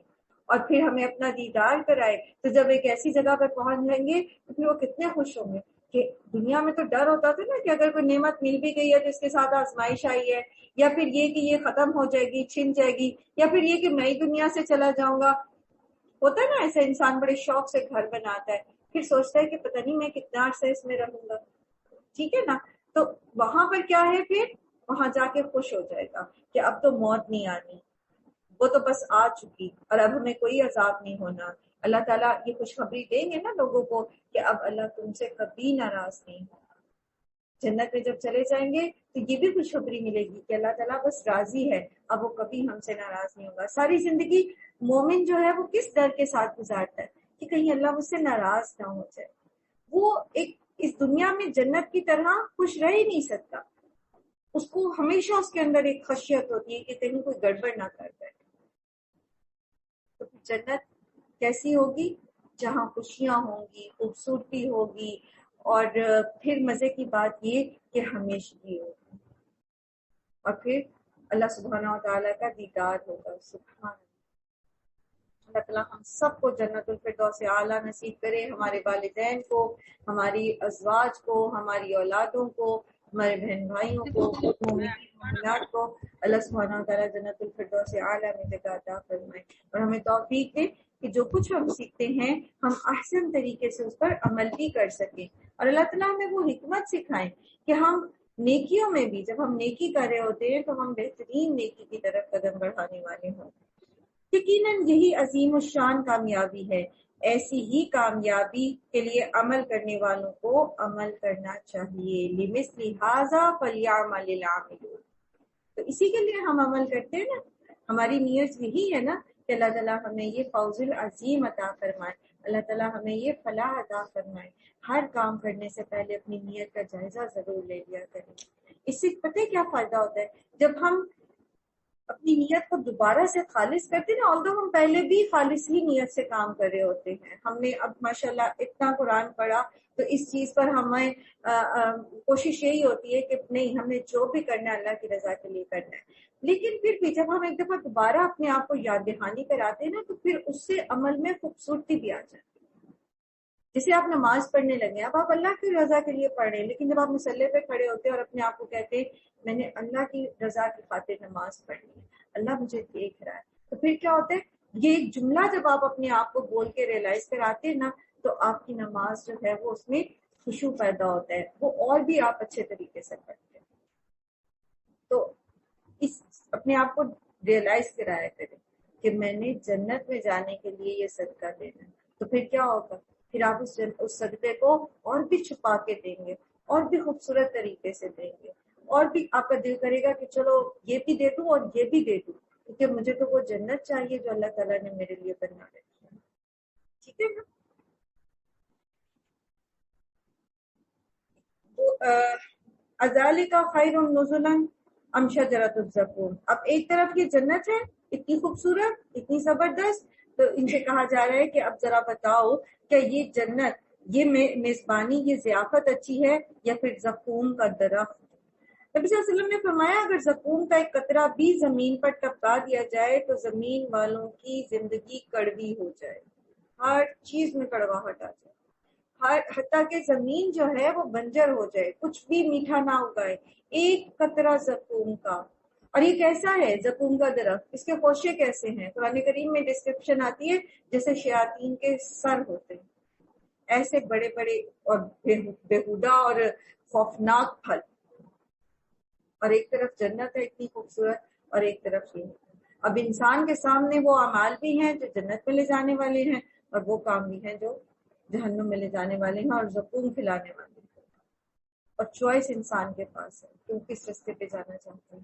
اور پھر ہمیں اپنا دیدار کرائے. تو جب ایک ایسی جگہ پہ پہنچ جائیں گے تو پھر وہ کتنے خوش ہوں گے. کہ دنیا میں تو ڈر ہوتا تھا نا کہ اگر کوئی نعمت مل بھی گئی ہے تو اس کے ساتھ آزمائش آئی ہے، یا پھر یہ کہ یہ ختم ہو جائے گی، چھن جائے گی، یا پھر یہ کہ میں دنیا سے چلا جاؤں گا. ہوتا ہے نا ایسا، انسان بڑے شوق سے گھر بناتا ہے، پھر سوچتا ہے کہ پتہ نہیں میں کتنا عرصہ اس میں رہوں گا. ٹھیک ہے نا؟ تو وہاں پر کیا ہے، پھر وہاں جا کے خوش ہو جائے گا کہ اب تو موت نہیں آنی، وہ تو بس آ چکی اور اب ہمیں کوئی عذاب نہیں ہونا. اللہ تعالیٰ یہ خوشخبری دیں گے نا لوگوں کو کہ اب اللہ تم سے کبھی ناراض نہیں ہوگا. جنت میں جب چلے جائیں گے تو یہ بھی خوشخبری ملے گی کہ اللہ تعالیٰ بس راضی ہے، اب وہ کبھی ہم سے ناراض نہیں ہوگا. ساری زندگی مومن جو ہے وہ کس ڈر کے ساتھ گزارتا ہے کہ کہیں اللہ مجھ سے ناراض نہ ہو جائے. وہ ایک اس دنیا میں جنت کی طرح خوش رہ ہی نہیں سکتا. اس کو ہمیشہ اس کے اندر ایک خشیت ہوتی ہے کہ کہیں کوئی گڑبڑ نہ کر جائے. تو جنت کیسی ہوگی؟ جہاں خوشیاں ہوں گی، خوبصورتی ہوگی، اور پھر مزے کی بات یہ کہ ہمیشگی ہوگی، اور پھر اللہ سبحانہ و تعالیٰ کا دیدار ہوگا. سبحان اللہ تعالیٰ ہم سب کو جنت الفردوس اعلیٰ نصیب کرے، ہمارے والدین کو، ہماری ازواج کو، ہماری اولادوں کو، ہمارے بہن بھائیوں کو، مومنات کو اللہ سبحانہ و تعالیٰ جنت الفردوس اعلیٰ میں جگہ عطا فرمائے، اور ہمیں توفیق دے کہ جو کچھ ہم سیکھتے ہیں ہم احسن طریقے سے اس پر عمل بھی کر سکیں، اور اللہ تعالیٰ ہمیں وہ حکمت سکھائیں کہ ہم نیکیوں میں بھی جب ہم نیکی کر رہے ہوتے ہیں تو ہم بہترین نیکی کی طرف قدم بڑھانے والے ہوں. یقیناً یہی عظیم الشان کامیابی ہے. ایسی ہی کامیابی کے لیے عمل کرنے والوں کو عمل کرنا چاہیے. لمثل ھذا فلیعمل العاملون. تو اسی کے لیے ہم عمل کرتے ہیں نا، ہماری نیت یہی ہے نا کہ اللہ تعالیٰ ہمیں یہ فوز العظیم عطا فرمائے. اللہ تعالیٰ ہمیں یہ فلاح عطا فرمائے. ہر کام کرنے سے پہلے اپنی نیت کا جائزہ ضرور لے لیا کریں. اس سے پتہ کیا فائدہ ہوتا ہے؟ جب ہم اپنی نیت کو دوبارہ سے خالص کرتے ہیں نا، although ہم پہلے بھی خالص ہی نیت سے کام کر رہے ہوتے ہیں، ہم نے اب ماشاءاللہ اتنا قرآن پڑھا تو اس چیز پر ہمیں کوشش یہی ہوتی ہے کہ نہیں، ہمیں جو بھی کرنا ہے اللہ کی رضا کے لیے کرنا ہے. لیکن پھر بھی جب ہم ایک دفعہ دوبارہ اپنے آپ کو یاد دہانی کراتے ہیں نا، تو پھر اس سے عمل میں خوبصورتی بھی آ جاتی ہے. جسے آپ نماز پڑھنے لگے، اب آپ اللہ کی رضا کے لیے پڑھ رہے ہیں، لیکن جب آپ مصلی پہ کھڑے ہوتے ہیں اور اپنے آپ کو کہتے ہیں میں نے اللہ کی رضا کی خاطر نماز پڑھنی ہے، اللہ مجھے دیکھ رہا ہے، تو پھر کیا ہوتا ہے؟ یہ ایک جملہ جب آپ اپنے آپ کو بول کے ریئلائز کراتے ہیں نا، تو آپ کی نماز جو ہے وہ اس میں خوشو پیدا ہوتا ہے، وہ اور بھی آپ اچھے طریقے سے پڑھتے ہیں. تو اس اپنے آپ کو ریئلائز کرایا کریں کہ میں نے جنت میں جانے کے لیے یہ صدقہ دینا ہے. تو پھر کیا ہوگا؟ پھر آپ اس صدقے کو اور بھی چھپا کے دیں گے، اور بھی خوبصورت طریقے سے دیں گے، اور بھی آپ کا دل کرے گا کہ چلو یہ بھی دے دوں اور یہ بھی دے دوں، کیونکہ مجھے تو وہ جنت چاہیے جو اللہ تعالیٰ نے میرے لیے بنا رکھی ہے. ٹھیک ہے نا؟ تو ذالک خیر نزلا ام شجرۃ الزقوم. اب ایک طرف یہ جنت ہے، اتنی خوبصورت، اتنی زبردست، تو ان سے کہا جا رہا ہے کہ اب ذرا بتاؤ کہ یہ جنت، یہ میزبانی، یہ ضیافت اچھی ہے یا پھر زقوم کا درخت؟ نبی صلی اللہ علیہ وسلم نے فرمایا اگر زقوم کا ایک قطرہ بھی زمین پر ٹپکا دیا جائے تو زمین والوں کی زندگی کڑوی ہو جائے، ہر چیز میں کڑواہٹ آ جائے، حتیٰ کہ زمین جو ہے وہ بنجر ہو جائے، کچھ بھی میٹھا نہ اگائے. ایک قطرہ زقوم کا. اور یہ کیسا ہے زقوم کا درخت؟ اس کے خوشے کیسے ہیں؟ قرآن کریم میں ڈسکرپشن آتی ہے جیسے شیاطین کے سر ہوتے ہیں، ایسے بڑے بڑے اور بےہودہ اور خوفناک پھل. اور ایک طرف جنت ہے اتنی خوبصورت، اور ایک طرف یہ. اب انسان کے سامنے وہ اعمال بھی ہیں جو جنت میں لے جانے والے ہیں، اور وہ کام بھی ہیں جو جہنم میں لے جانے والے ہیں اور زقوم کھلانے والے ہیں. اور چوائس انسان کے پاس ہے کہ وہ کس رستے پہ جانا چاہتے ہیں.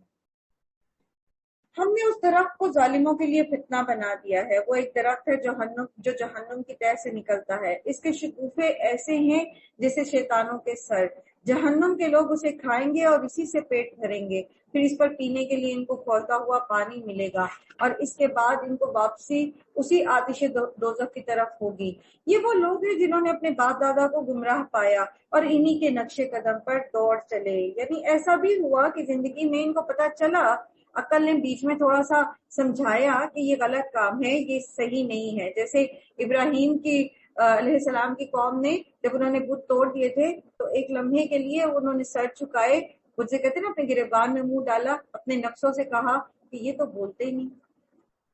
ہم نے اس درخت کو ظالموں کے لیے فتنہ بنا دیا ہے. وہ ایک درخت ہے جو جہنم کی تہہ سے نکلتا ہے. اس کے شکوفے ایسے ہیں جیسے شیطانوں کے سر. جہنم کے لوگ اسے کھائیں گے اور اسی سے پیٹ بھریں گے. پھر اس پر پینے کے لیے ان کو کھولتا ہوا پانی ملے گا، اور اس کے بعد ان کو واپسی اسی آتش دوزخ کی طرف ہوگی. یہ وہ لوگ ہیں جنہوں نے اپنے باپ دادا کو گمراہ پایا اور انہی کے نقش قدم پر دوڑ چلے. یعنی ایسا بھی ہوا کہ زندگی میں ان کو پتا چلا، عقل نے بیچ میں تھوڑا سا سمجھایا کہ یہ غلط کام ہے، یہ صحیح نہیں ہے. جیسے ابراہیم کی علیہ السلام کی قوم نے جب انہوں نے بت توڑ دیے تھے تو ایک لمحے کے لیے انہوں نے سر چکائے، مجھ سے کہتے نا اپنے گریبان میں منہ ڈالا، اپنے نفسوں سے کہا کہ یہ تو بولتے ہی نہیں،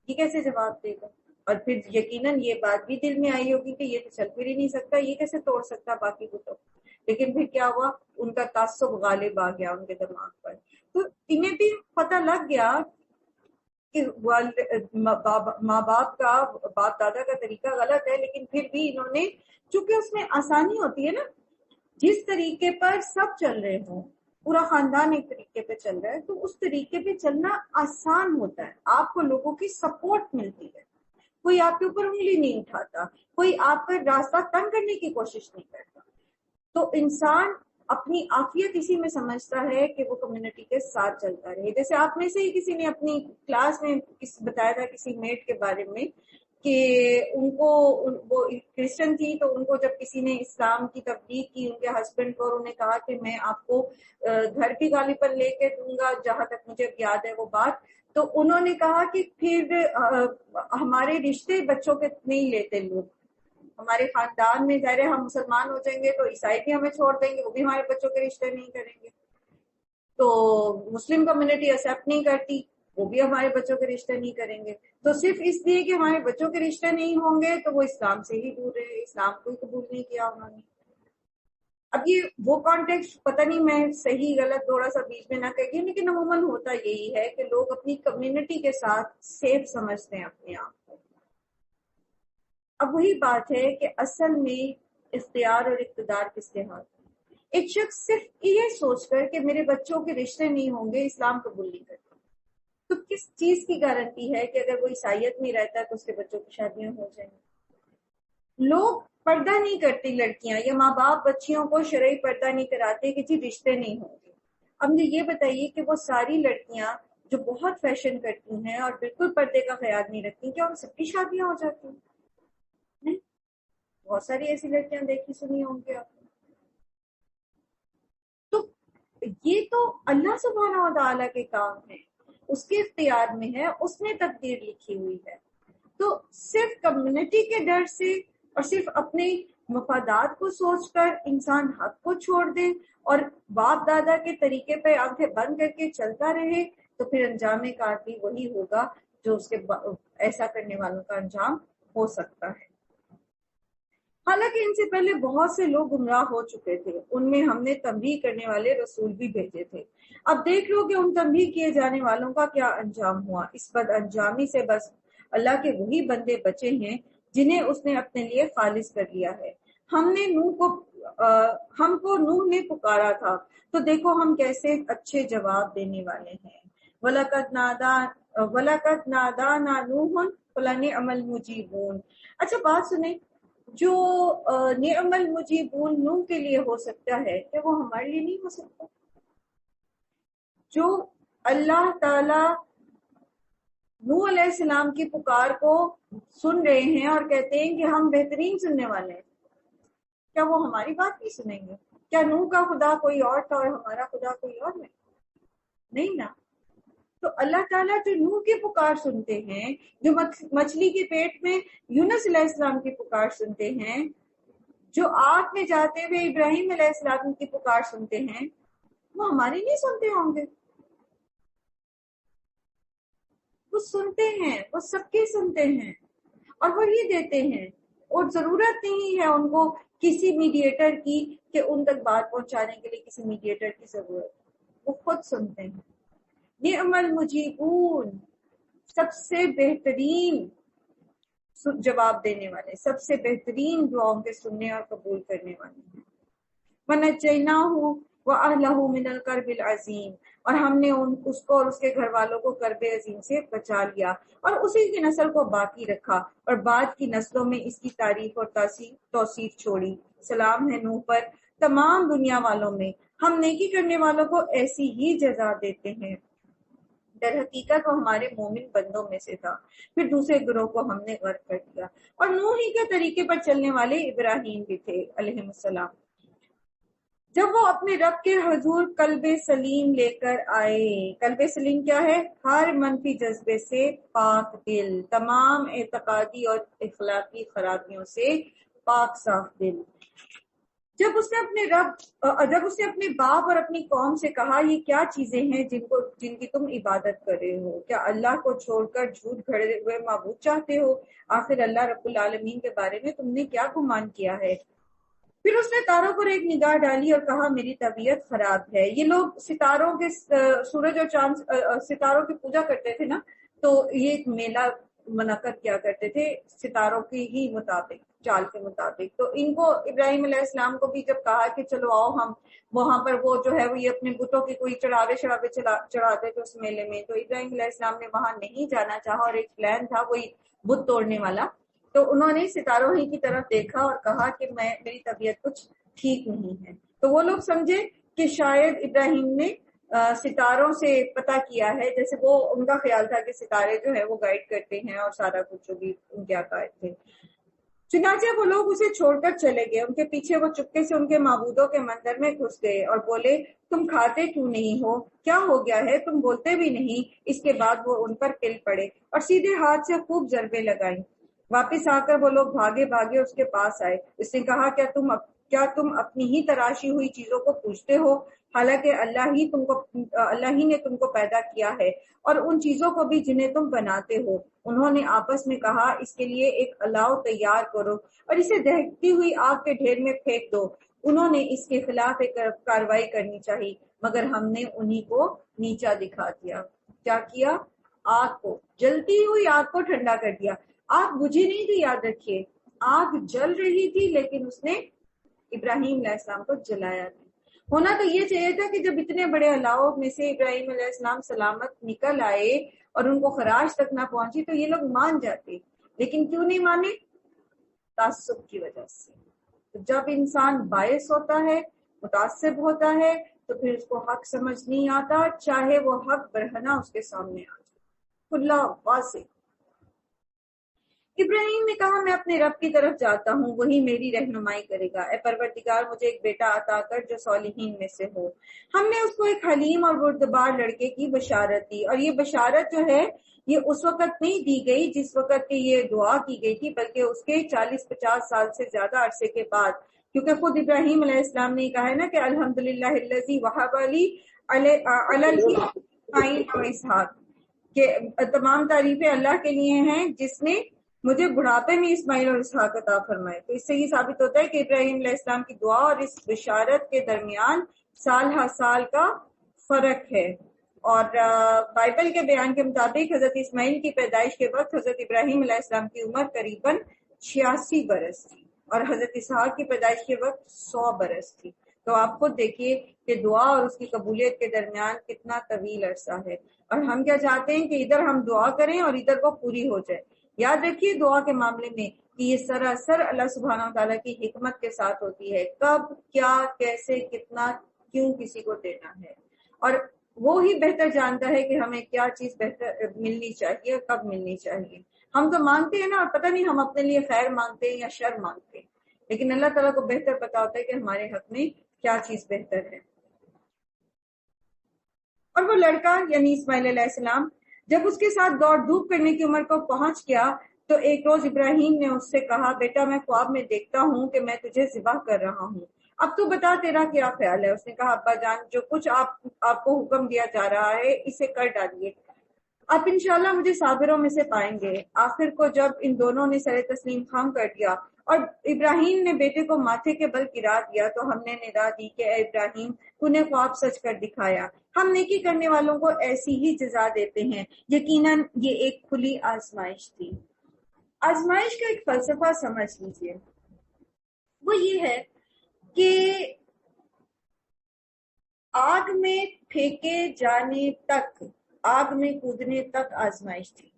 یہ کیسے جواب دے گا. اور پھر یقیناً یہ بات بھی دل میں آئی ہوگی کہ یہ تو چل پھر ہی نہیں سکتا، یہ کیسے توڑ سکتا باقی بتوں. لیکن پھر کیا ہوا؟ ان کا تعصب غالب آ گیا ان کے دماغ پر. تو انہیں بھی پتہ لگ گیا کہ ماں باپ کا، باپ دادا کا طریقہ غلط ہے، لیکن پھر بھی انہوں نے، چونکہ اس میں آسانی ہوتی ہے نا، جس طریقے پر سب چل رہے ہوں، پورا خاندان ایک طریقے پہ چل رہا ہے تو اس طریقے پہ چلنا آسان ہوتا ہے. آپ کو لوگوں کی سپورٹ ملتی ہے، کوئی آپ کے اوپر انگلی نہیں اٹھاتا، کوئی آپ کا راستہ تنگ کرنے کی کوشش نہیں کرتا. تو انسان اپنی عافیت اسی میں سمجھتا ہے کہ وہ کمیونٹی کے ساتھ چلتا رہے. جیسے آپ میں سے ہی کسی نے اپنی کلاس میں بتایا تھا کسی میٹ کے بارے میں کہ ان کو، وہ کرسچن تھی، تو ان کو جب کسی نے اسلام کی تبلیغ کی ان کے ہسبینڈ کو، اور انہیں کہا کہ میں آپ کو گھر بھی گالی پر لے کے دوں گا، جہاں تک مجھے یاد ہے وہ بات، تو انہوں نے کہا کہ پھر ہمارے رشتے بچوں کے نہیں لیتے لوگ، ہمارے خاندان میں ظاہر ہے ہم مسلمان ہو جائیں گے تو عیسائی بھی ہمیں چھوڑ دیں گے، وہ بھی ہمارے بچوں کے رشتے نہیں کریں گے. تو مسلم کمیونٹی ایکسیپٹ نہیں کرتی، وہ بھی ہمارے بچوں کے رشتے نہیں کریں گے. تو صرف اس لیے کہ ہمارے بچوں کے رشتے نہیں ہوں گے تو وہ اسلام سے ہی دور رہے، اسلام کو ہی قبول نہیں کیا انہوں نے. اب یہ وہ کانٹیکسٹ پتہ نہیں میں صحیح غلط تھوڑا سا بیچ میں نہ کہہ گئی، لیکن عموماً ہوتا یہی ہے کہ لوگ اپنی کمیونٹی کے ساتھ سیف سمجھتے ہیں اپنے آپ کو. اب وہی بات ہے کہ اصل میں اختیار اور اقتدار کس کے ہاتھ میں؟ ایک شخص صرف یہ سوچ کر کہ میرے بچوں کے رشتے نہیں ہوں گے اسلام قبول نہیں کرتا، تو کس چیز کی گارنٹی ہے کہ اگر وہ عیسائیت میں رہتا ہے تو اس کے بچوں کی شادیاں ہو جائیں گی؟ لوگ پردہ نہیں کرتی لڑکیاں، یا ماں باپ بچیوں کو شرعی پردہ نہیں کراتے کہ جی رشتے نہیں ہوں گے۔ اب مجھے یہ بتائیے کہ وہ ساری لڑکیاں جو بہت فیشن کرتی ہیں اور بالکل پردے کا خیال نہیں رکھتی، کیا ان سب کی شادیاں ہو جاتی ہیں؟ نہیں، بہت ساری ایسی لڑکیاں دیکھی سنی ہوں گی آپ نے۔ تو یہ تو اللہ سبحانہ و تعالیٰ کے کام ہیں، اس کے اختیار میں ہے، اس نے تقدیر لکھی ہوئی ہے۔ تو صرف کمیونٹی کے ڈر سے اور صرف اپنے مفادات کو سوچ کر انسان حق کو چھوڑ دے اور باپ دادا کے طریقے پہ آنکھیں بند کر کے چلتا رہے، تو پھر انجام کار بھی وہی ہوگا جو اس کے ایسا کرنے والوں کا انجام ہو سکتا ہے۔ حالانکہ ان سے پہلے بہت سے لوگ گمراہ ہو چکے تھے، ان میں ہم نے تنبیہ کرنے والے رسول بھی بھیجے تھے۔ اب دیکھ لو کہ ان تنبیہ کیے جانے والوں کا کیا انجام ہوا۔ اس بد انجامی سے بس اللہ کے وہی بندے بچے ہیں جنہیں اس نے اپنے لیے خالص کر لیا ہے۔ ہم کو نوح نے پکارا تھا تو دیکھو ہم کیسے اچھے جواب دینے والے ہیں۔ وَلَقَدْ نَادَانَا نُوحٌ فَلَنِعْمَ الْمُجِيبُونَ۔ اچھا بات سنیں، جو نعم المجیبون نوح کے لیے ہو سکتا ہے، کیا وہ ہمارے لیے نہیں ہو سکتا؟ جو اللہ تعالی نوح علیہ السلام کی پکار کو سن رہے ہیں اور کہتے ہیں کہ ہم بہترین سننے والے ہیں، کیا وہ ہماری بات نہیں سنیں گے؟ کیا نوح کا خدا کوئی اور تھا اور ہمارا خدا کوئی اور نہیں نا؟ تو اللہ تعالیٰ جو نوح کی پکار سنتے ہیں، جو مچھلی کے پیٹ میں یونس علیہ السلام کی پکار سنتے ہیں، جو آگ میں جاتے ہوئے ابراہیم علیہ السلام کی پکار سنتے ہیں، وہ ہماری نہیں سنتے ہوں گے؟ وہ سنتے ہیں، وہ سب کے سنتے ہیں اور وہی دیتے ہیں، اور ضرورت نہیں ہے ان کو کسی میڈیٹر کی کہ ان تک بات پہنچانے کے لیے کسی میڈیٹر کی ضرورت، وہ خود سنتے ہیں۔ نعم المجیبون، سب سے بہترین جواب دینے والے، سب سے بہترین دعاؤں کے سننے اور قبول کرنے والے ہیں۔ وَنَجَّيْنَاهُ وَأَهْلَهُ مِنَ الْكَرْبِ الْعَظِيمِ، اور ہم نے اس کو اور اس کے گھر والوں کو کرب عظیم سے بچا لیا اور اسی کی نسل کو باقی رکھا اور بعد کی نسلوں میں اس کی تعریف اور توصیف چھوڑی۔ سلام ہے نوح پر تمام دنیا والوں میں، ہم نیکی کرنے والوں کو ایسی ہی جزا دیتے ہیں۔ در حقیقت وہ ہمارے مومن بندوں میں سے تھا، پھر دوسرے گروہ کو ہم نے غرق کر دیا۔ اور نوح ہی کے طریقے پر چلنے والے ابراہیم بھی تھے علیہ السلام، جب وہ اپنے رب کے حضور قلب سلیم لے کر آئے۔ قلب سلیم کیا ہے؟ ہر منفی جذبے سے پاک دل، تمام اعتقادی اور اخلاقی خرابیوں سے پاک صاف دل۔ جب اس نے اپنے باپ اور اپنی قوم سے کہا یہ کیا چیزیں ہیں جن کی تم عبادت کر رہے ہو؟ کیا اللہ کو چھوڑ کر جھوٹ گھڑے ہوئے معبود چاہتے ہو؟ آخر اللہ رب العالمین کے بارے میں تم نے کیا گمان کیا ہے؟ پھر اس نے تاروں پر ایک نگاہ ڈالی اور کہا میری طبیعت خراب ہے۔ یہ لوگ ستاروں کے سورج اور چاند ستاروں کی پوجا کرتے تھے نا، تو یہ ایک میلہ منعقد کیا کرتے تھے ستاروں کی ہی مطابق، چال کے مطابق۔ تو ان کو ابراہیم علیہ السلام کو بھی جب کہا کہ چلو آؤ ہم وہاں پر وہ جو ہے وہ یہ اپنے بتوں کی کوئی چڑھاوے چڑھاتے تھے اس میلے میں، تو ابراہیم علیہ السلام نے وہاں نہیں جانا چاہا اور ایک پلان تھا وہی بت توڑنے والا، تو انہوں نے ستاروں ہی کی طرف دیکھا اور کہا کہ میری طبیعت کچھ ٹھیک نہیں ہے۔ تو وہ لوگ سمجھے کہ شاید ابراہیم نے ستاروں سے پتہ کیا ہے، جیسے وہ ان کا خیال تھا کہ ستارے جو ہے وہ گائیڈ کرتے ہیں اور سارا کچھ جو بھی ان کے عقائد تھے۔ چنانچہ وہ لوگ اسے چھوڑ کر چلے گئے، ان کے پیچھے وہ چپکے سے ان کے معبودوں کے مندر میں گھس گئے اور بولے تم کھاتے کیوں نہیں ہو؟ کیا ہو گیا ہے؟ تم بولتے بھی نہیں۔ اس کے بعد وہ ان پر پل پڑے اور سیدھے ہاتھ سے خوب ضربیں لگائیں۔ واپس آ کر وہ لوگ بھاگے اس کے پاس آئے۔ اس نے کہا کیا تم اپنی ہی تراشی ہوئی چیزوں کو پوجتے ہو، حالانکہ اللہ ہی نے تم کو پیدا کیا ہے اور ان چیزوں کو بھی جنہیں تم بناتے ہو۔ انہوں نے آپس میں کہا اس کے لیے ایک الاؤ تیار کرو اور اسے دہکتی ہوئی آگ کے ڈھیر میں پھینک دو۔ انہوں نے اس کے خلاف ایک کارروائی کرنی چاہیے، مگر ہم نے انہی کو نیچا دکھا دیا۔ کیا کیا؟ آگ کو، جلتی ہوئی آگ کو ٹھنڈا کر دیا۔ آگ بجھی نہیں تھی، یاد رکھیے، آگ جل رہی تھی لیکن اس نے ابراہیم علیہ السلام کو جلایا نہیں۔ ہونا تو یہ چاہیے تھا کہ جب اتنے بڑے الاؤ میں سے ابراہیم علیہ السلام سلامت نکل آئے اور ان کو خراش تک نہ پہنچی تو یہ لوگ مان جاتے، لیکن کیوں نہیں مانے؟ تعصب کی وجہ سے. تو جب انسان باعث ہوتا ہے، متعصب ہوتا ہے، تو پھر اس کو حق سمجھ نہیں آتا، چاہے وہ حق برہنہ اس کے سامنے آ جائے، کھلا واضح. ابراہیم نے کہا میں اپنے رب کی طرف جاتا ہوں، وہی میری رہنمائی کرے گا. اے پروردگار مجھے ایک بیٹا عطا کر جو صالحین میں سے ہو. ہم نے اس کو ایک حلیم اور بردبار لڑکے کی بشارت دی، اور یہ بشارت جو ہے یہ اس وقت نہیں دی گئی جس وقت کہ یہ دعا کی گئی تھی، بلکہ اس کے 40-50 سال سے زیادہ عرصے کے بعد. کیونکہ خود ابراہیم علیہ السلام نے کہا ہے نا کہ الحمدللہ الذی وہب لی علی اسماعیل و اسحاق، کہ تمام تعریفیں اللہ کے لیے ہیں جس نے مجھے بڑھاپے میں اسماعیل اور اسحاق عطا فرمائے. تو اس سے یہ ثابت ہوتا ہے کہ ابراہیم علیہ السلام کی دعا اور اس بشارت کے درمیان سال ہر سال کا فرق ہے. اور بائبل کے بیان کے مطابق حضرت اسماعیل کی پیدائش کے وقت حضرت ابراہیم علیہ السلام کی عمر قریباً 86 برس تھی، اور حضرت اسحاق کی پیدائش کے وقت 100 برس تھی. تو آپ خود دیکھیے کہ دعا اور اس کی قبولیت کے درمیان کتنا طویل عرصہ ہے. اور ہم کیا چاہتے ہیں کہ ادھر ہم دعا کریں اور ادھر وہ پوری ہو جائے. یاد رکھیے دعا کے معاملے میں کہ یہ سراسر اللہ سبحانہ و تعالیٰ کی حکمت کے ساتھ ہوتی ہے، کب کیا کیسے کتنا کیوں کسی کو دینا ہے، اور وہی بہتر جانتا ہے کہ ہمیں کیا چیز بہتر ملنی چاہیے، کب ملنی چاہیے. ہم تو مانگتے ہیں نا، اور پتہ نہیں ہم اپنے لیے خیر مانگتے ہیں یا شر مانگتے ہیں، لیکن اللہ تعالیٰ کو بہتر پتا ہوتا ہے کہ ہمارے حق میں کیا چیز بہتر ہے. اور وہ لڑکا یعنی اسماعیل علیہ السلام جب اس کے ساتھ دوڑ دھوپ کرنے کی عمر کو پہنچ گیا تو ایک روز ابراہیم نے اس سے کہا بیٹا میں خواب میں دیکھتا ہوں کہ میں تجھے ذبح کر رہا ہوں، اب تو بتا تیرا کیا خیال ہے. اس نے کہا ابا جان جو کچھ آپ کو حکم دیا جا رہا ہے اسے کر ڈالیے، آپ انشاءاللہ مجھے صابروں میں سے پائیں گے. آخر کو جب ان دونوں نے سر تسلیم خم کر دیا اور ابراہیم نے بیٹے کو ماتھے کے بل گرا دیا تو ہم نے ندا دی کہ اے ابراہیم تو نے خواب سچ کر دکھایا، ہم نیکی کرنے والوں کو ایسی ہی جزا دیتے ہیں. یقیناً یہ ایک کھلی آزمائش تھی. آزمائش کا ایک فلسفہ سمجھ لیجیے، وہ یہ ہے کہ آگ میں پھینکے جانے تک، آگ میں کودنے تک آزمائش تھی.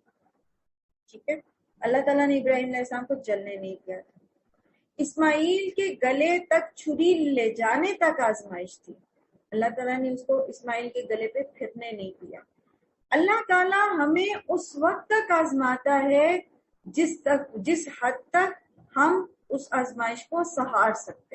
ٹھیک ہے، اللہ تعالیٰ نے ابراہیم علیہ السلام کو جلنے نہیں دیا تھا. اسماعیل کے گلے تک چھری لے جانے تک آزمائش تھی. اللہ تعالیٰ نے اس کو اسماعیل کے گلے پہ پھرنے نہیں دیا. اللہ تعالیٰ ہمیں اس وقت تک آزماتا ہے جس حد تک ہم اس آزمائش کو سہار سکتے